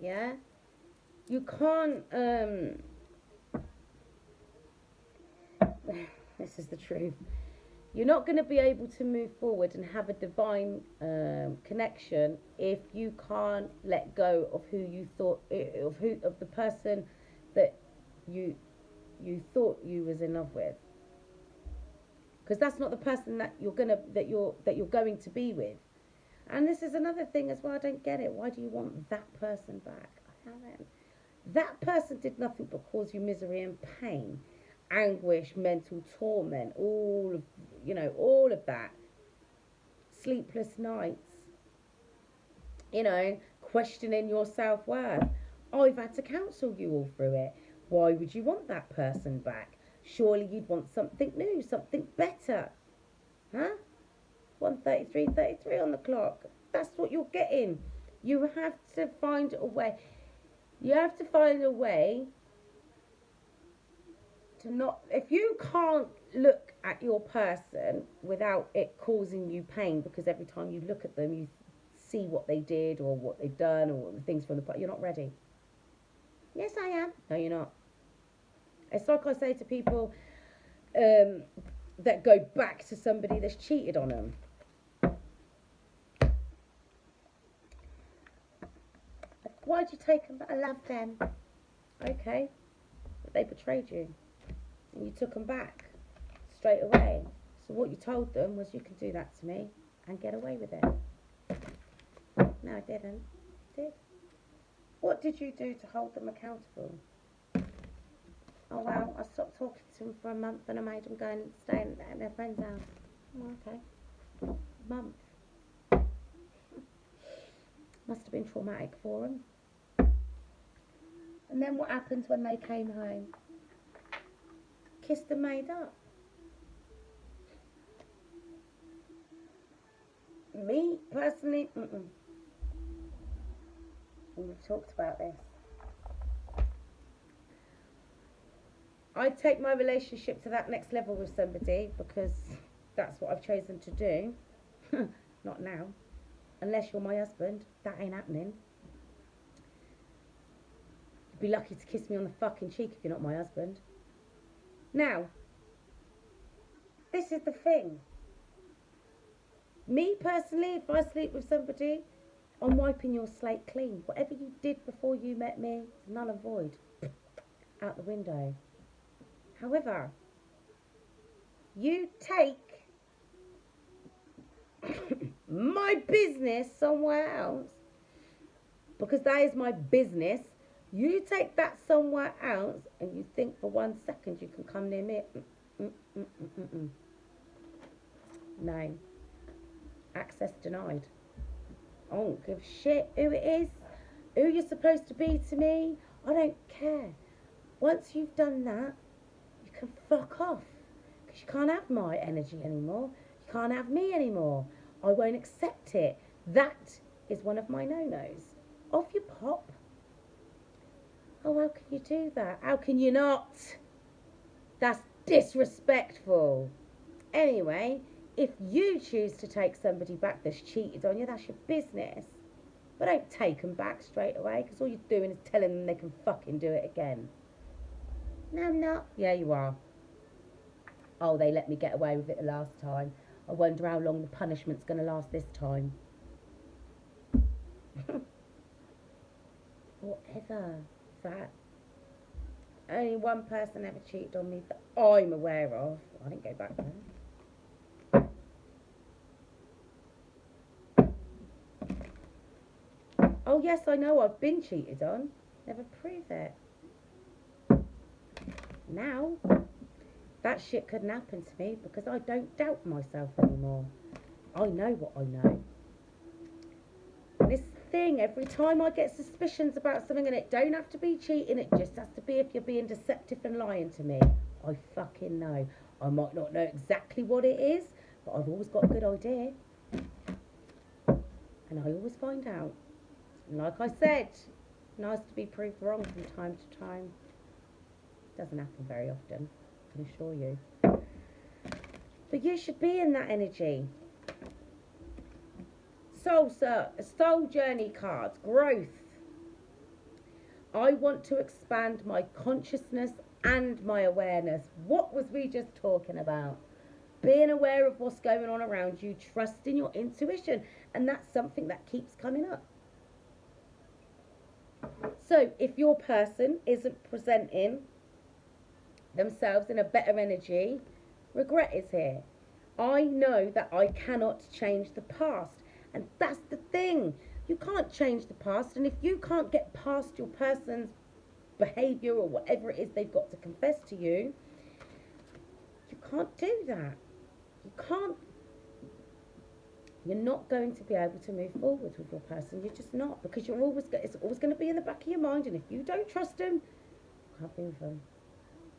Yeah? You can't, this is the truth. You're not going to be able to move forward and have a divine connection if you can't let go of who you thought, of the person that you thought you was in love with. Because that's not the person that you're going to be with. And this is another thing as well. I don't get it. Why do you want that person back? I haven't. That person did nothing but cause you misery and pain, anguish, mental torment, all of that. Sleepless nights. Questioning your self-worth. I've had to counsel you all through it. Why would you want that person back? Surely you'd want something new, something better. Huh? 1:33 on the clock. That's what you're getting. You have to find a way. You have to find a way to not... If you can't look at your person without it causing you pain, because every time you look at them, you see what they did or what they've done or the things from the past, you're not ready. Yes, I am. No, you're not. It's like I say to people that go back to somebody that's cheated on them. Why'd you take them? I love them. Okay. But they betrayed you. And you took them back straight away. So what you told them was, you can do that to me and get away with it. No, I didn't. I did. What did you do to hold them accountable? Oh, well, I stopped talking to them for a month and I made them go and stay at their friend's house. Oh, okay. Month. Must have been traumatic for them. And then what happened when they came home? Kissed and made up. Me, personally, and we've talked about this. I take my relationship to that next level with somebody because that's what I've chosen to do. Not now. Unless you're my husband, that ain't happening. You'd be lucky to kiss me on the fucking cheek if you're not my husband. Now, this is the thing. Me personally, if I sleep with somebody, I'm wiping your slate clean. Whatever you did before you met me, null and void. Out the window. However, you take my business somewhere else, because that is my business. You take that somewhere else and you think for 1 second you can come near me. No. Access denied. I don't give a shit who it is, who you're supposed to be to me. I don't care. Once you've done that, you can fuck off. Because you can't have my energy anymore. You can't have me anymore. I won't accept it. That is one of my no-nos. Off you pop. Oh, how can you do that? How can you not? That's disrespectful. Anyway, if you choose to take somebody back that's cheated on you, that's your business. But don't take them back straight away, because all you're doing is telling them they can fucking do it again. No, I'm not. Yeah, you are. Oh, they let me get away with it the last time. I wonder how long the punishment's going to last this time. Whatever. That. Only one person ever cheated on me that I'm aware of. I didn't go back there. Oh, yes, I know I've been cheated on. Never prove it. Now, that shit couldn't happen to me because I don't doubt myself anymore. I know what I know. This thing, every time I get suspicions about something, and it don't have to be cheating, it just has to be if you're being deceptive and lying to me. I fucking know. I might not know exactly what it is, but I've always got a good idea. And I always find out. And like I said, nice to be proved wrong from time to time. Doesn't happen very often, I can assure you. But you should be in that energy. Soul journey cards, growth. I want to expand my consciousness and my awareness. What was we just talking about? Being aware of what's going on around you, trusting your intuition, and that's something that keeps coming up. So if your person isn't presenting themselves in a better energy, regret is here. I know that I cannot change the past, and that's the thing. You can't change the past, and if you can't get past your person's behaviour or whatever it is they've got to confess to you, you can't do that. You can't. You're not going to be able to move forward with your person. You're just not, because it's always going to be in the back of your mind, and if you don't trust them, you can't be with them.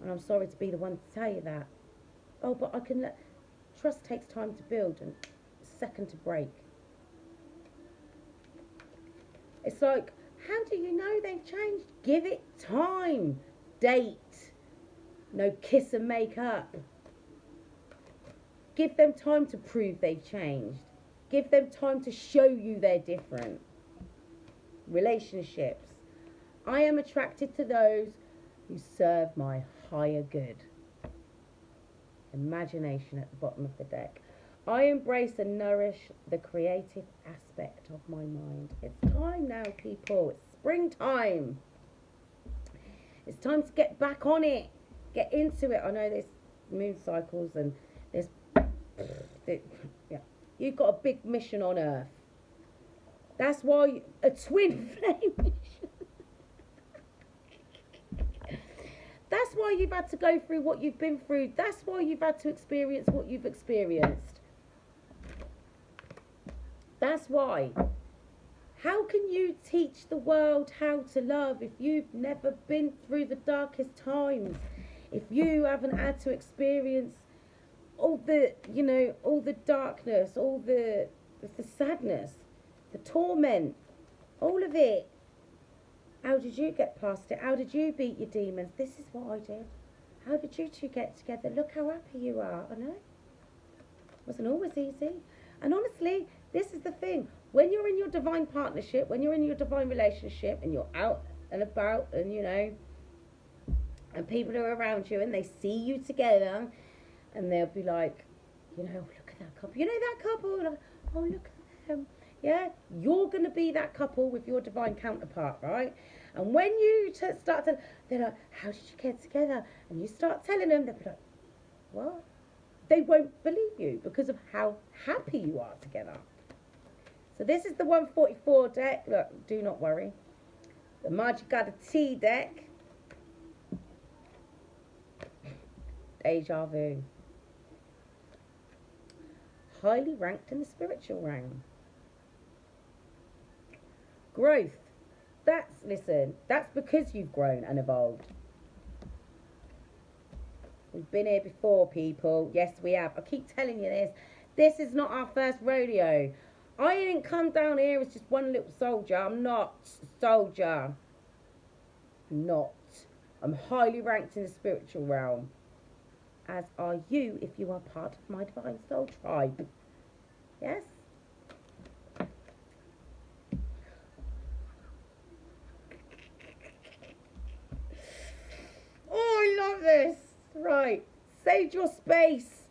And I'm sorry to be the one to tell you that. Oh, but trust takes time to build and a second to break. It's like, how do you know they've changed? Give it time. Date. No kiss and make up. Give them time to prove they've changed. Give them time to show you they're different. Relationships. I am attracted to those who serve my higher good. Imagination at the bottom of the deck. I embrace and nourish the creative aspect of my mind. It's time now, people. It's springtime. It's time to get back on it. Get into it. I know there's moon cycles and there's... yeah. You've got a big mission on Earth. That's why a twin flame mission. That's why you've had to go through what you've been through. That's why you've had to experience what you've experienced. That's why. How can you teach the world how to love if you've never been through the darkest times? If you haven't had to experience all the, all the darkness, all the It's the sadness, the torment, all of it. How did you get past it? How did you beat your demons? This is what I did. How did you two get together? Look how happy you are. I know. It wasn't always easy. And honestly, this is the thing. When you're in your divine partnership, when you're in your divine relationship and you're out and about and, you know, and people are around you and they see you together and they'll be like, you know, look at that couple. You know that couple? Like, oh, look at them. Yeah? You're going to be that couple with your divine counterpart, right? And when you start to, they're like, how did you get together? And you start telling them, they'll be like, what? They won't believe you because of how happy you are together. So this is the 144 deck. Look, do not worry. The Majigada T deck. Deja vu. Highly ranked in the spiritual realm. Growth. That's because you've grown and evolved. We've been here before, people. Yes, we have. I keep telling you this. This is not our first rodeo. I didn't come down here as just one little soldier. I'm not a soldier. I'm highly ranked in the spiritual realm. As are you if you are part of my divine soul tribe. Yes? Oh, I love this. Right. Save your space.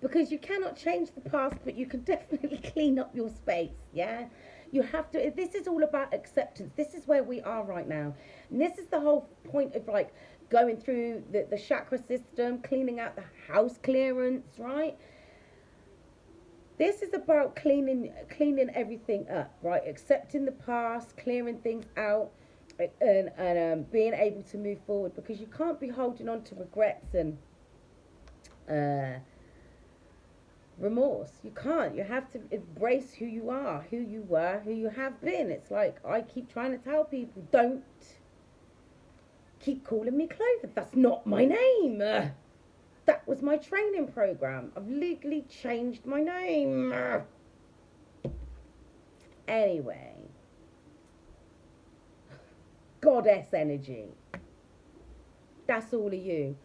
Because you cannot change the past, but you can definitely clean up your space, yeah? You have to, this is all about acceptance. This is where we are right now. And this is the whole point of, like, going through the chakra system, cleaning out the house clearance, right? This is about cleaning everything up, right? Accepting the past, clearing things out, and being able to move forward, because you can't be holding on to regrets and remorse. You can't. You have to embrace who you are, who you were, who you have been. It's like I keep trying to tell people, don't keep calling me Clover. That's not my name. That was my training program. I've legally changed my name. Anyway. Goddess energy. That's all of you.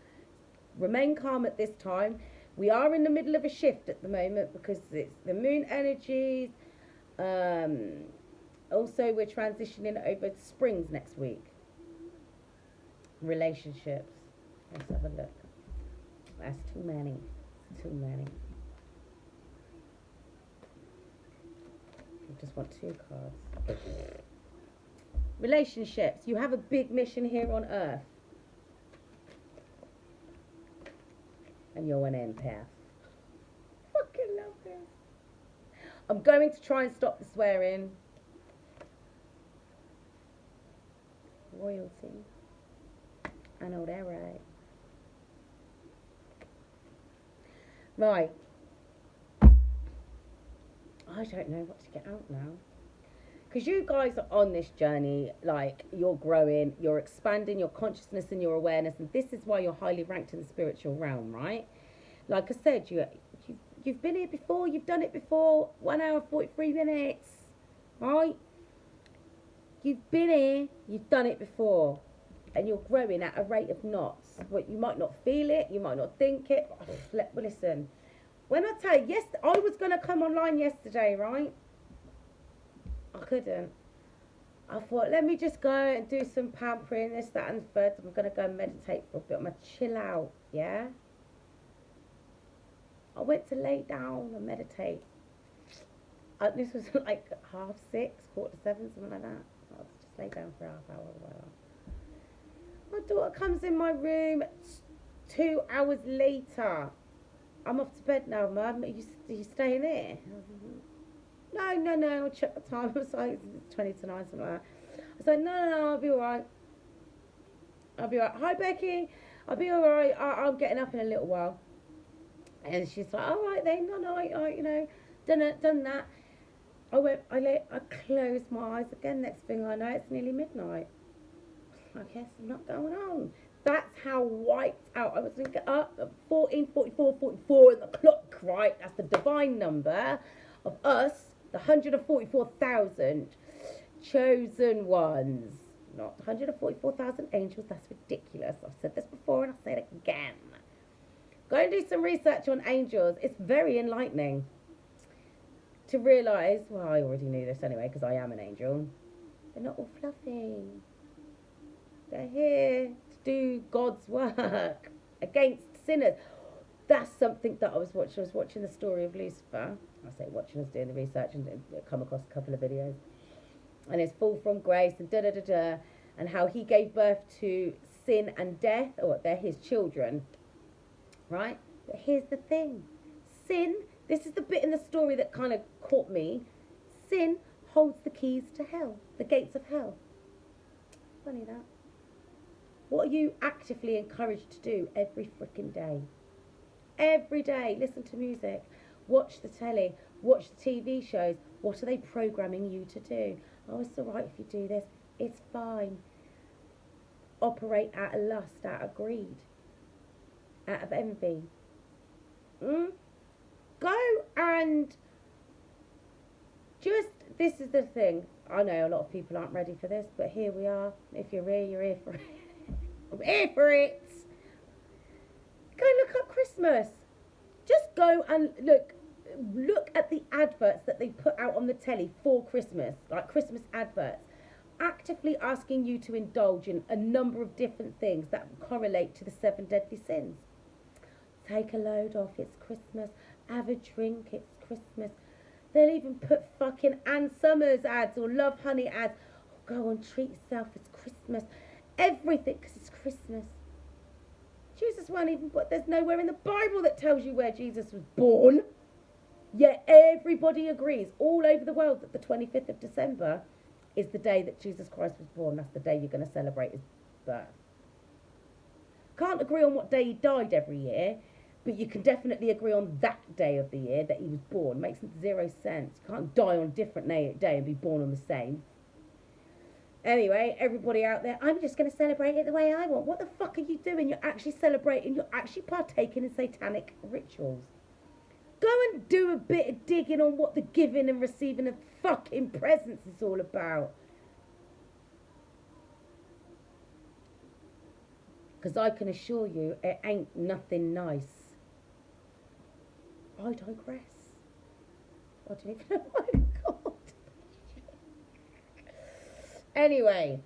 Remain calm at this time. We are in the middle of a shift at the moment because it's the moon energies. Also, we're transitioning over to springs next week. Relationships. Let's have a look. That's too many. Too many. I just want 2 cards. Relationships. You have a big mission here on Earth. And you're an empath. Fucking love this. I'm going to try and stop the swearing. Royalty. I know they're right. Right. I don't know what to get out now. Because you guys are on this journey, like, you're growing, you're expanding your consciousness and your awareness, and this is why you're highly ranked in the spiritual realm, right? Like I said, you've been here before, you've done it before, 1 hour, 43 minutes, right? You've been here, you've done it before, and you're growing at a rate of knots. But you might not feel it, you might not think it. Listen, when I tell you, yes, I was going to come online yesterday, right? I couldn't. I thought, let me just go and do some pampering, this, that, and the third. I'm going to go and meditate for a bit. I'm going to chill out, yeah? I went to lay down and meditate. This was like 6:30, 7:15, something like that. I was just lay down for half hour or whatever. My daughter comes in my room 2 hours later. I'm off to bed now, Mum. Are you staying here? No, I'll check the time. It was like 20 to 9, something like that. I said, no, I'll be alright. Hi, Becky. I'll be alright. I'm getting up in a little while. And she's like, alright then. No, I done that. I closed my eyes again. Next thing I know, it's nearly midnight. I guess I'm not going on. That's how wiped out I was. Going to get up at 14:44, 44 in the clock. right? That's the divine number of us, the 144,000 chosen ones. Not 144,000 angels, that's ridiculous. I've said this before and I'll say it again. Go and do some research on angels. It's very enlightening to realise, well, I already knew this anyway because I am an angel. They're not all fluffy. They're here to do God's work against sinners. That's something that I was watching. I was watching the story of Lucifer. I say watching, I was doing the research and come across a couple of videos. And his fall from grace and da-da-da-da. And how he gave birth to sin and death. Or they're his children. Right? But here's the thing. Sin, this is the bit in the story that kind of caught me. Sin holds the keys to hell. The gates of hell. Funny that. What are you actively encouraged to do every freaking day? Every day. Listen to music. Watch the telly. Watch the TV shows. What are they programming you to do? Oh, it's all right if you do this. It's fine. Operate out of lust, out of greed, out of envy. Go and just, this is the thing. I know a lot of people aren't ready for this, but here we are. If you're here, you're here for it. I'm here for it. Go and look up Christmas. Just go and look at the adverts that they put out on the telly for Christmas, like Christmas adverts, actively asking you to indulge in a number of different things that correlate to the 7 deadly sins. Take a load off, it's Christmas. Have a drink, it's Christmas. They'll even put fucking Ann Summers ads or Love Honey ads. Oh, go and treat yourself, it's Christmas. Everything, because it's Christmas. Jesus won't even put, there's nowhere in the Bible that tells you where Jesus was born. Yet everybody agrees all over the world that the 25th of December is the day that Jesus Christ was born. That's the day you're going to celebrate his birth. Can't agree on what day he died every year, but you can definitely agree on that day of the year that he was born. Makes zero sense. You can't die on a different day and be born on the same. Anyway, everybody out there, I'm just going to celebrate it the way I want. What the fuck are you doing? You're actually celebrating, you're actually partaking in satanic rituals. Go and do a bit of digging on what the giving and receiving of fucking presents is all about. Because I can assure you, it ain't nothing nice. I digress. I don't even know why I got. Anyway,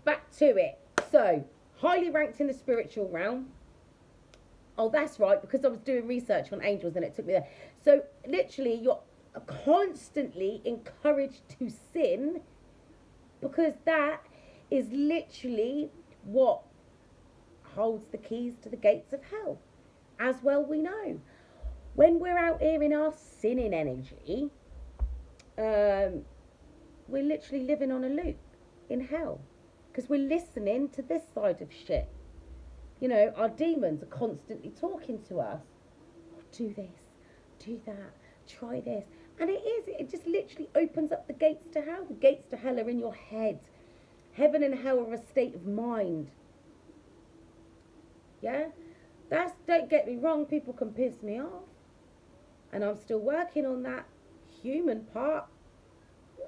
back to it. So, highly ranked in the spiritual realm. Oh, that's right, because I was doing research on angels and it took me there. So, literally, you're constantly encouraged to sin because that is literally what holds the keys to the gates of hell. As well we know. When we're out here in our sinning energy, we're literally living on a loop in hell. Because we're listening to this side of shit. You know, our demons are constantly talking to us. Oh, do this, do that, try this. And it just literally opens up the gates to hell. The gates to hell are in your head. Heaven and hell are a state of mind. Yeah? Don't get me wrong, people can piss me off. And I'm still working on that human part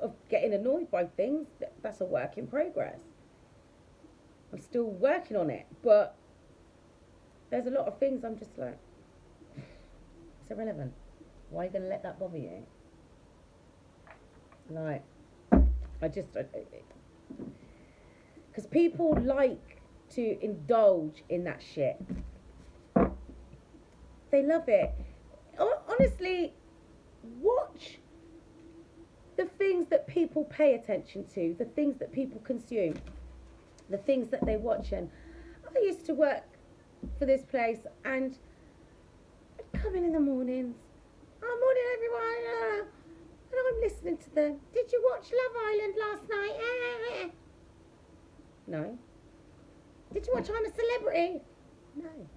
of getting annoyed by things. That's a work in progress. I'm still working on it. But there's a lot of things I'm just like, it's irrelevant. Why are you going to let that bother you? Like, because people like to indulge in that shit. They love it. Honestly, watch the things that people pay attention to, the things that people consume, the things that they watch. And I used to work for this place and I'd come in the mornings. Oh, morning everyone. And I'm listening to them. Did you watch Love Island last night? No. Did you watch I'm a Celebrity? No.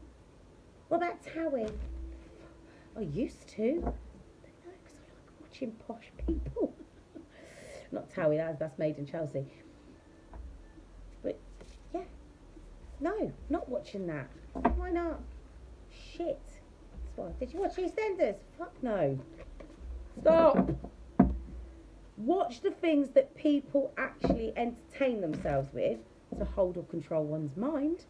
What about Towie? I used to. But no, because I like watching posh people. Not Towie, that's made in Chelsea. But, yeah. No, not watching that. Why not? Shit. That's why. Did you watch EastEnders? Fuck no. Stop. Watch the things that people actually entertain themselves with to hold or control one's mind.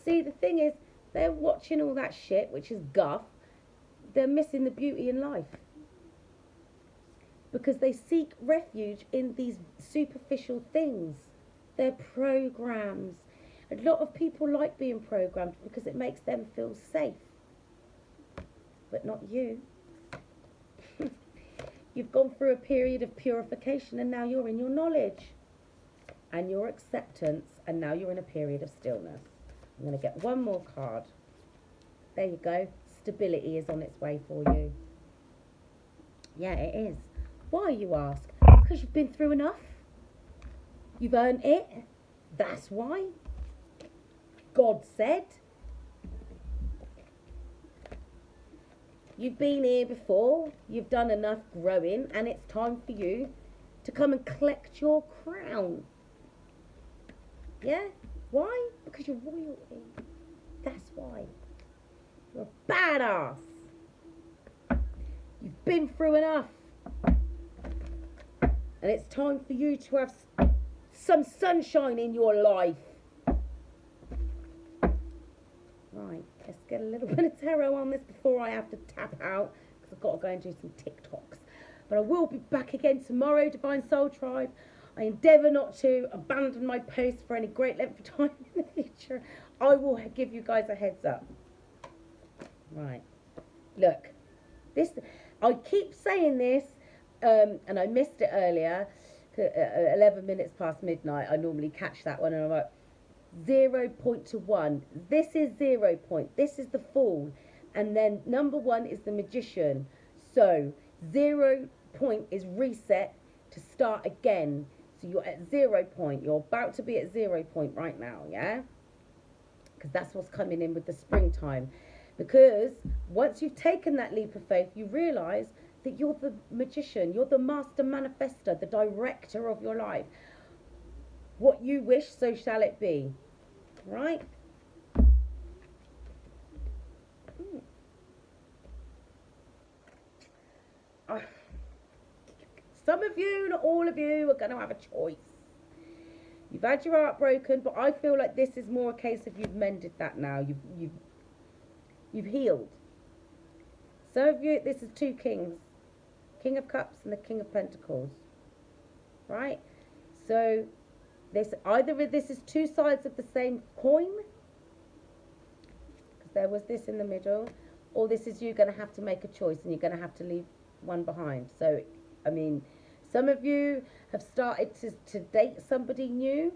See, the thing is, they're watching all that shit, which is guff. They're missing the beauty in life. Because they seek refuge in these superficial things. They're programs. A lot of people like being programmed because it makes them feel safe. But not you. You've gone through a period of purification and now you're in your knowledge and your acceptance, and now you're in a period of stillness. I'm going to get one more card. There you go. Stability is on its way for you. Yeah, it is. Why, you ask? Because you've been through enough. You've earned it. That's why. God said. You've been here before. You've done enough growing, and it's time for you to come and collect your crown. Yeah? Why? Because you're royalty. That's why. You're a badass. You've been through enough. And it's time for you to have some sunshine in your life. Right, let's get a little bit of tarot on this before I have to tap out, because I've got to go and do some TikToks. But I will be back again tomorrow, Divine Soul Tribe. I endeavour not to abandon my post for any great length of time in the future. I will give you guys a heads up. Right, look, this, I keep saying this, and I missed it earlier, 11 minutes past midnight. I normally catch that one, and I'm like, 0 point to 1. This is 0 point. This is the Fool, and then number 1 is the Magician. So 0 point is reset to start again. So you're at 0 point. You're about to be at 0 point right now, yeah? Because that's what's coming in with the springtime. Because once you've taken that leap of faith, you realise that you're the magician. You're the master manifester, the director of your life. What you wish, so shall it be. Right? Some of you, not all of you, are going to have a choice. You've had your heart broken, but I feel like this is more a case of you've mended that now. You've healed. Some of you, this is 2 kings. King of Cups and the King of Pentacles. Right? So this, either this is 2 sides of the same coin, because there was this in the middle, or this is you going to have to make a choice and you're going to have to leave one behind. So, I mean, some of you have started to date somebody new,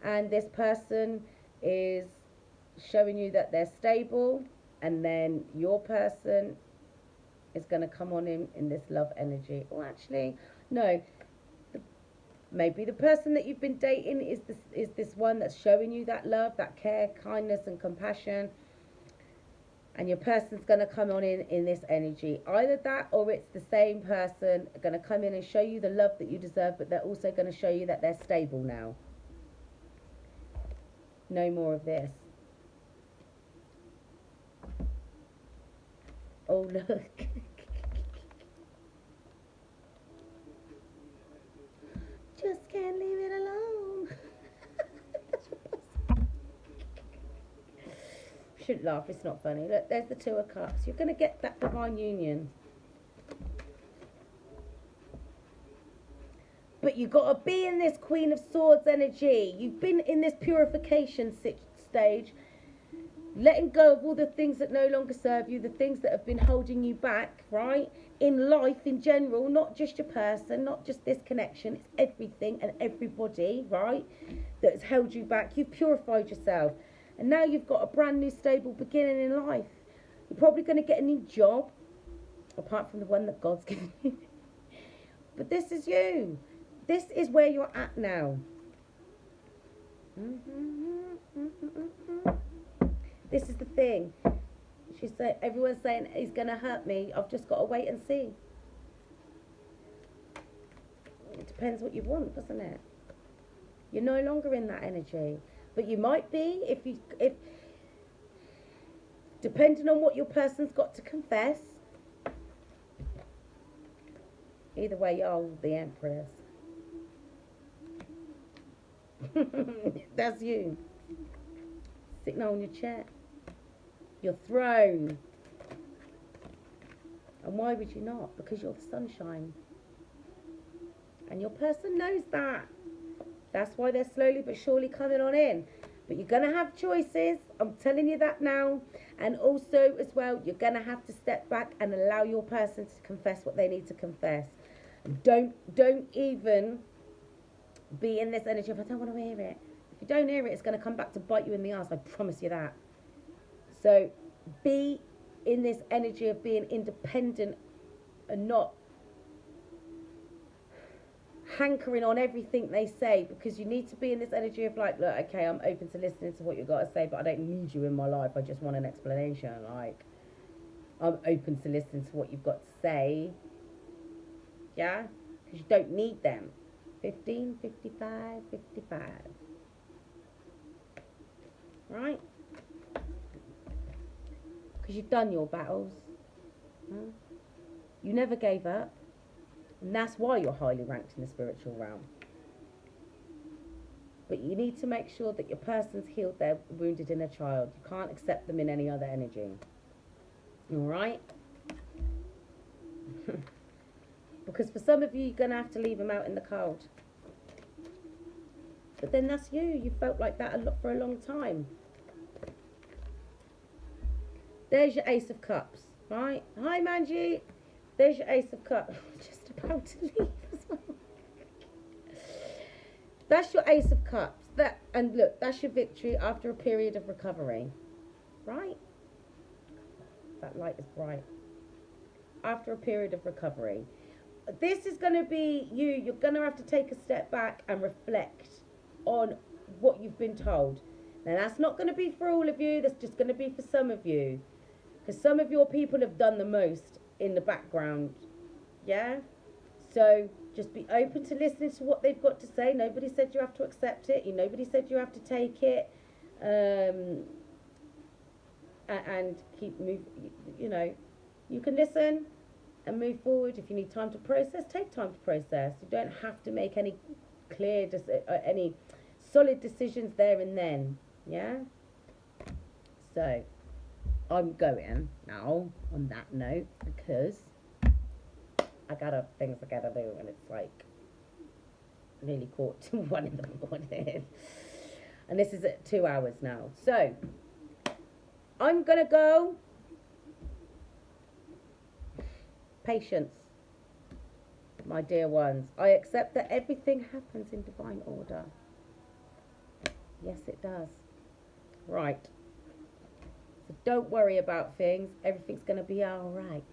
and this person is showing you that they're stable, and then your person is going to come on in this love energy. Or actually, no, maybe the person that you've been dating is this one that's showing you that love, that care, kindness and compassion, and your person's going to come on in this energy. Either that, or it's the same person going to come in and show you the love that you deserve, but they're also going to show you that they're stable now. No more of this. Oh, look. Just can't leave it alone. Shouldn't laugh, it's not funny. Look, there's the 2 of Cups. You're going to get that divine union. But you've got to be in this Queen of Swords energy. You've been in this purification stage, letting go of all the things that no longer serve you, the things that have been holding you back, right? In life in general, not just your person, not just this connection, it's everything and everybody, right? That's held you back. You've purified yourself. And now you've got a brand new stable beginning in life. You're probably going to get a new job, apart from the one that God's given you. But this is you. This is where you're at now. This is the thing. Everyone's saying he's going to hurt me. I've just got to wait and see. It depends what you want, doesn't it? You're no longer in that energy. But you might be if depending on what your person's got to confess. Either way, you're the Empress. That's you. Sitting on your chair. Your throne. And why would you not? Because you're the sunshine. And your person knows that. That's why they're slowly but surely coming on in. But you're going to have choices. I'm telling you that now. And also, as well, you're going to have to step back and allow your person to confess what they need to confess. Don't even be in this energy of, I don't want to hear it. If you don't hear it, it's going to come back to bite you in the ass. I promise you that. So be in this energy of being independent and not hankering on everything they say, because you need to be in this energy of like, look, okay, I'm open to listening to what you've got to say, but I don't need you in my life. I just want an explanation. Like, I'm open to listening to what you've got to say. Yeah? Because you don't need them. 15, 55, 55. Right? Because you've done your battles. Huh? You never gave up. And that's why you're highly ranked in the spiritual realm. But you need to make sure that your person's healed their wounded inner child. You can't accept them in any other energy. Alright? Because for some of you, you're going to have to leave them out in the cold. But then that's you. You felt like that for a long time. There's your Ace of Cups. Right? Hi, Manji. There's your Ace of Cups. Just about to leave as well. That's your Ace of Cups. And look, that's your victory after a period of recovery. Right? That light is bright. After a period of recovery. This is going to be you. You're going to have to take a step back and reflect on what you've been told. Now, that's not going to be for all of you. That's just going to be for some of you. Because some of your people have done the most in the background. Yeah? So, just be open to listening to what they've got to say. Nobody said you have to accept it. Nobody said you have to take it. And keep moving. You can listen and move forward. If you need time to process, take time to process. You don't have to make any any solid decisions there and then. Yeah? So, I'm going now on that note because I got things I gotta do, and it's like nearly 1:45 in the morning. And this is at 2 hours now. So, I'm gonna go. Patience, my dear ones. I accept that everything happens in divine order. Yes, it does. Right. So don't worry about things. Everything's going to be all right.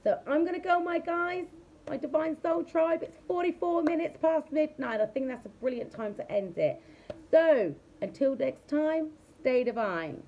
So I'm going to go, my guys. My Divine Soul Tribe. It's 44 minutes past midnight. I think that's a brilliant time to end it. So, until next time, stay divine.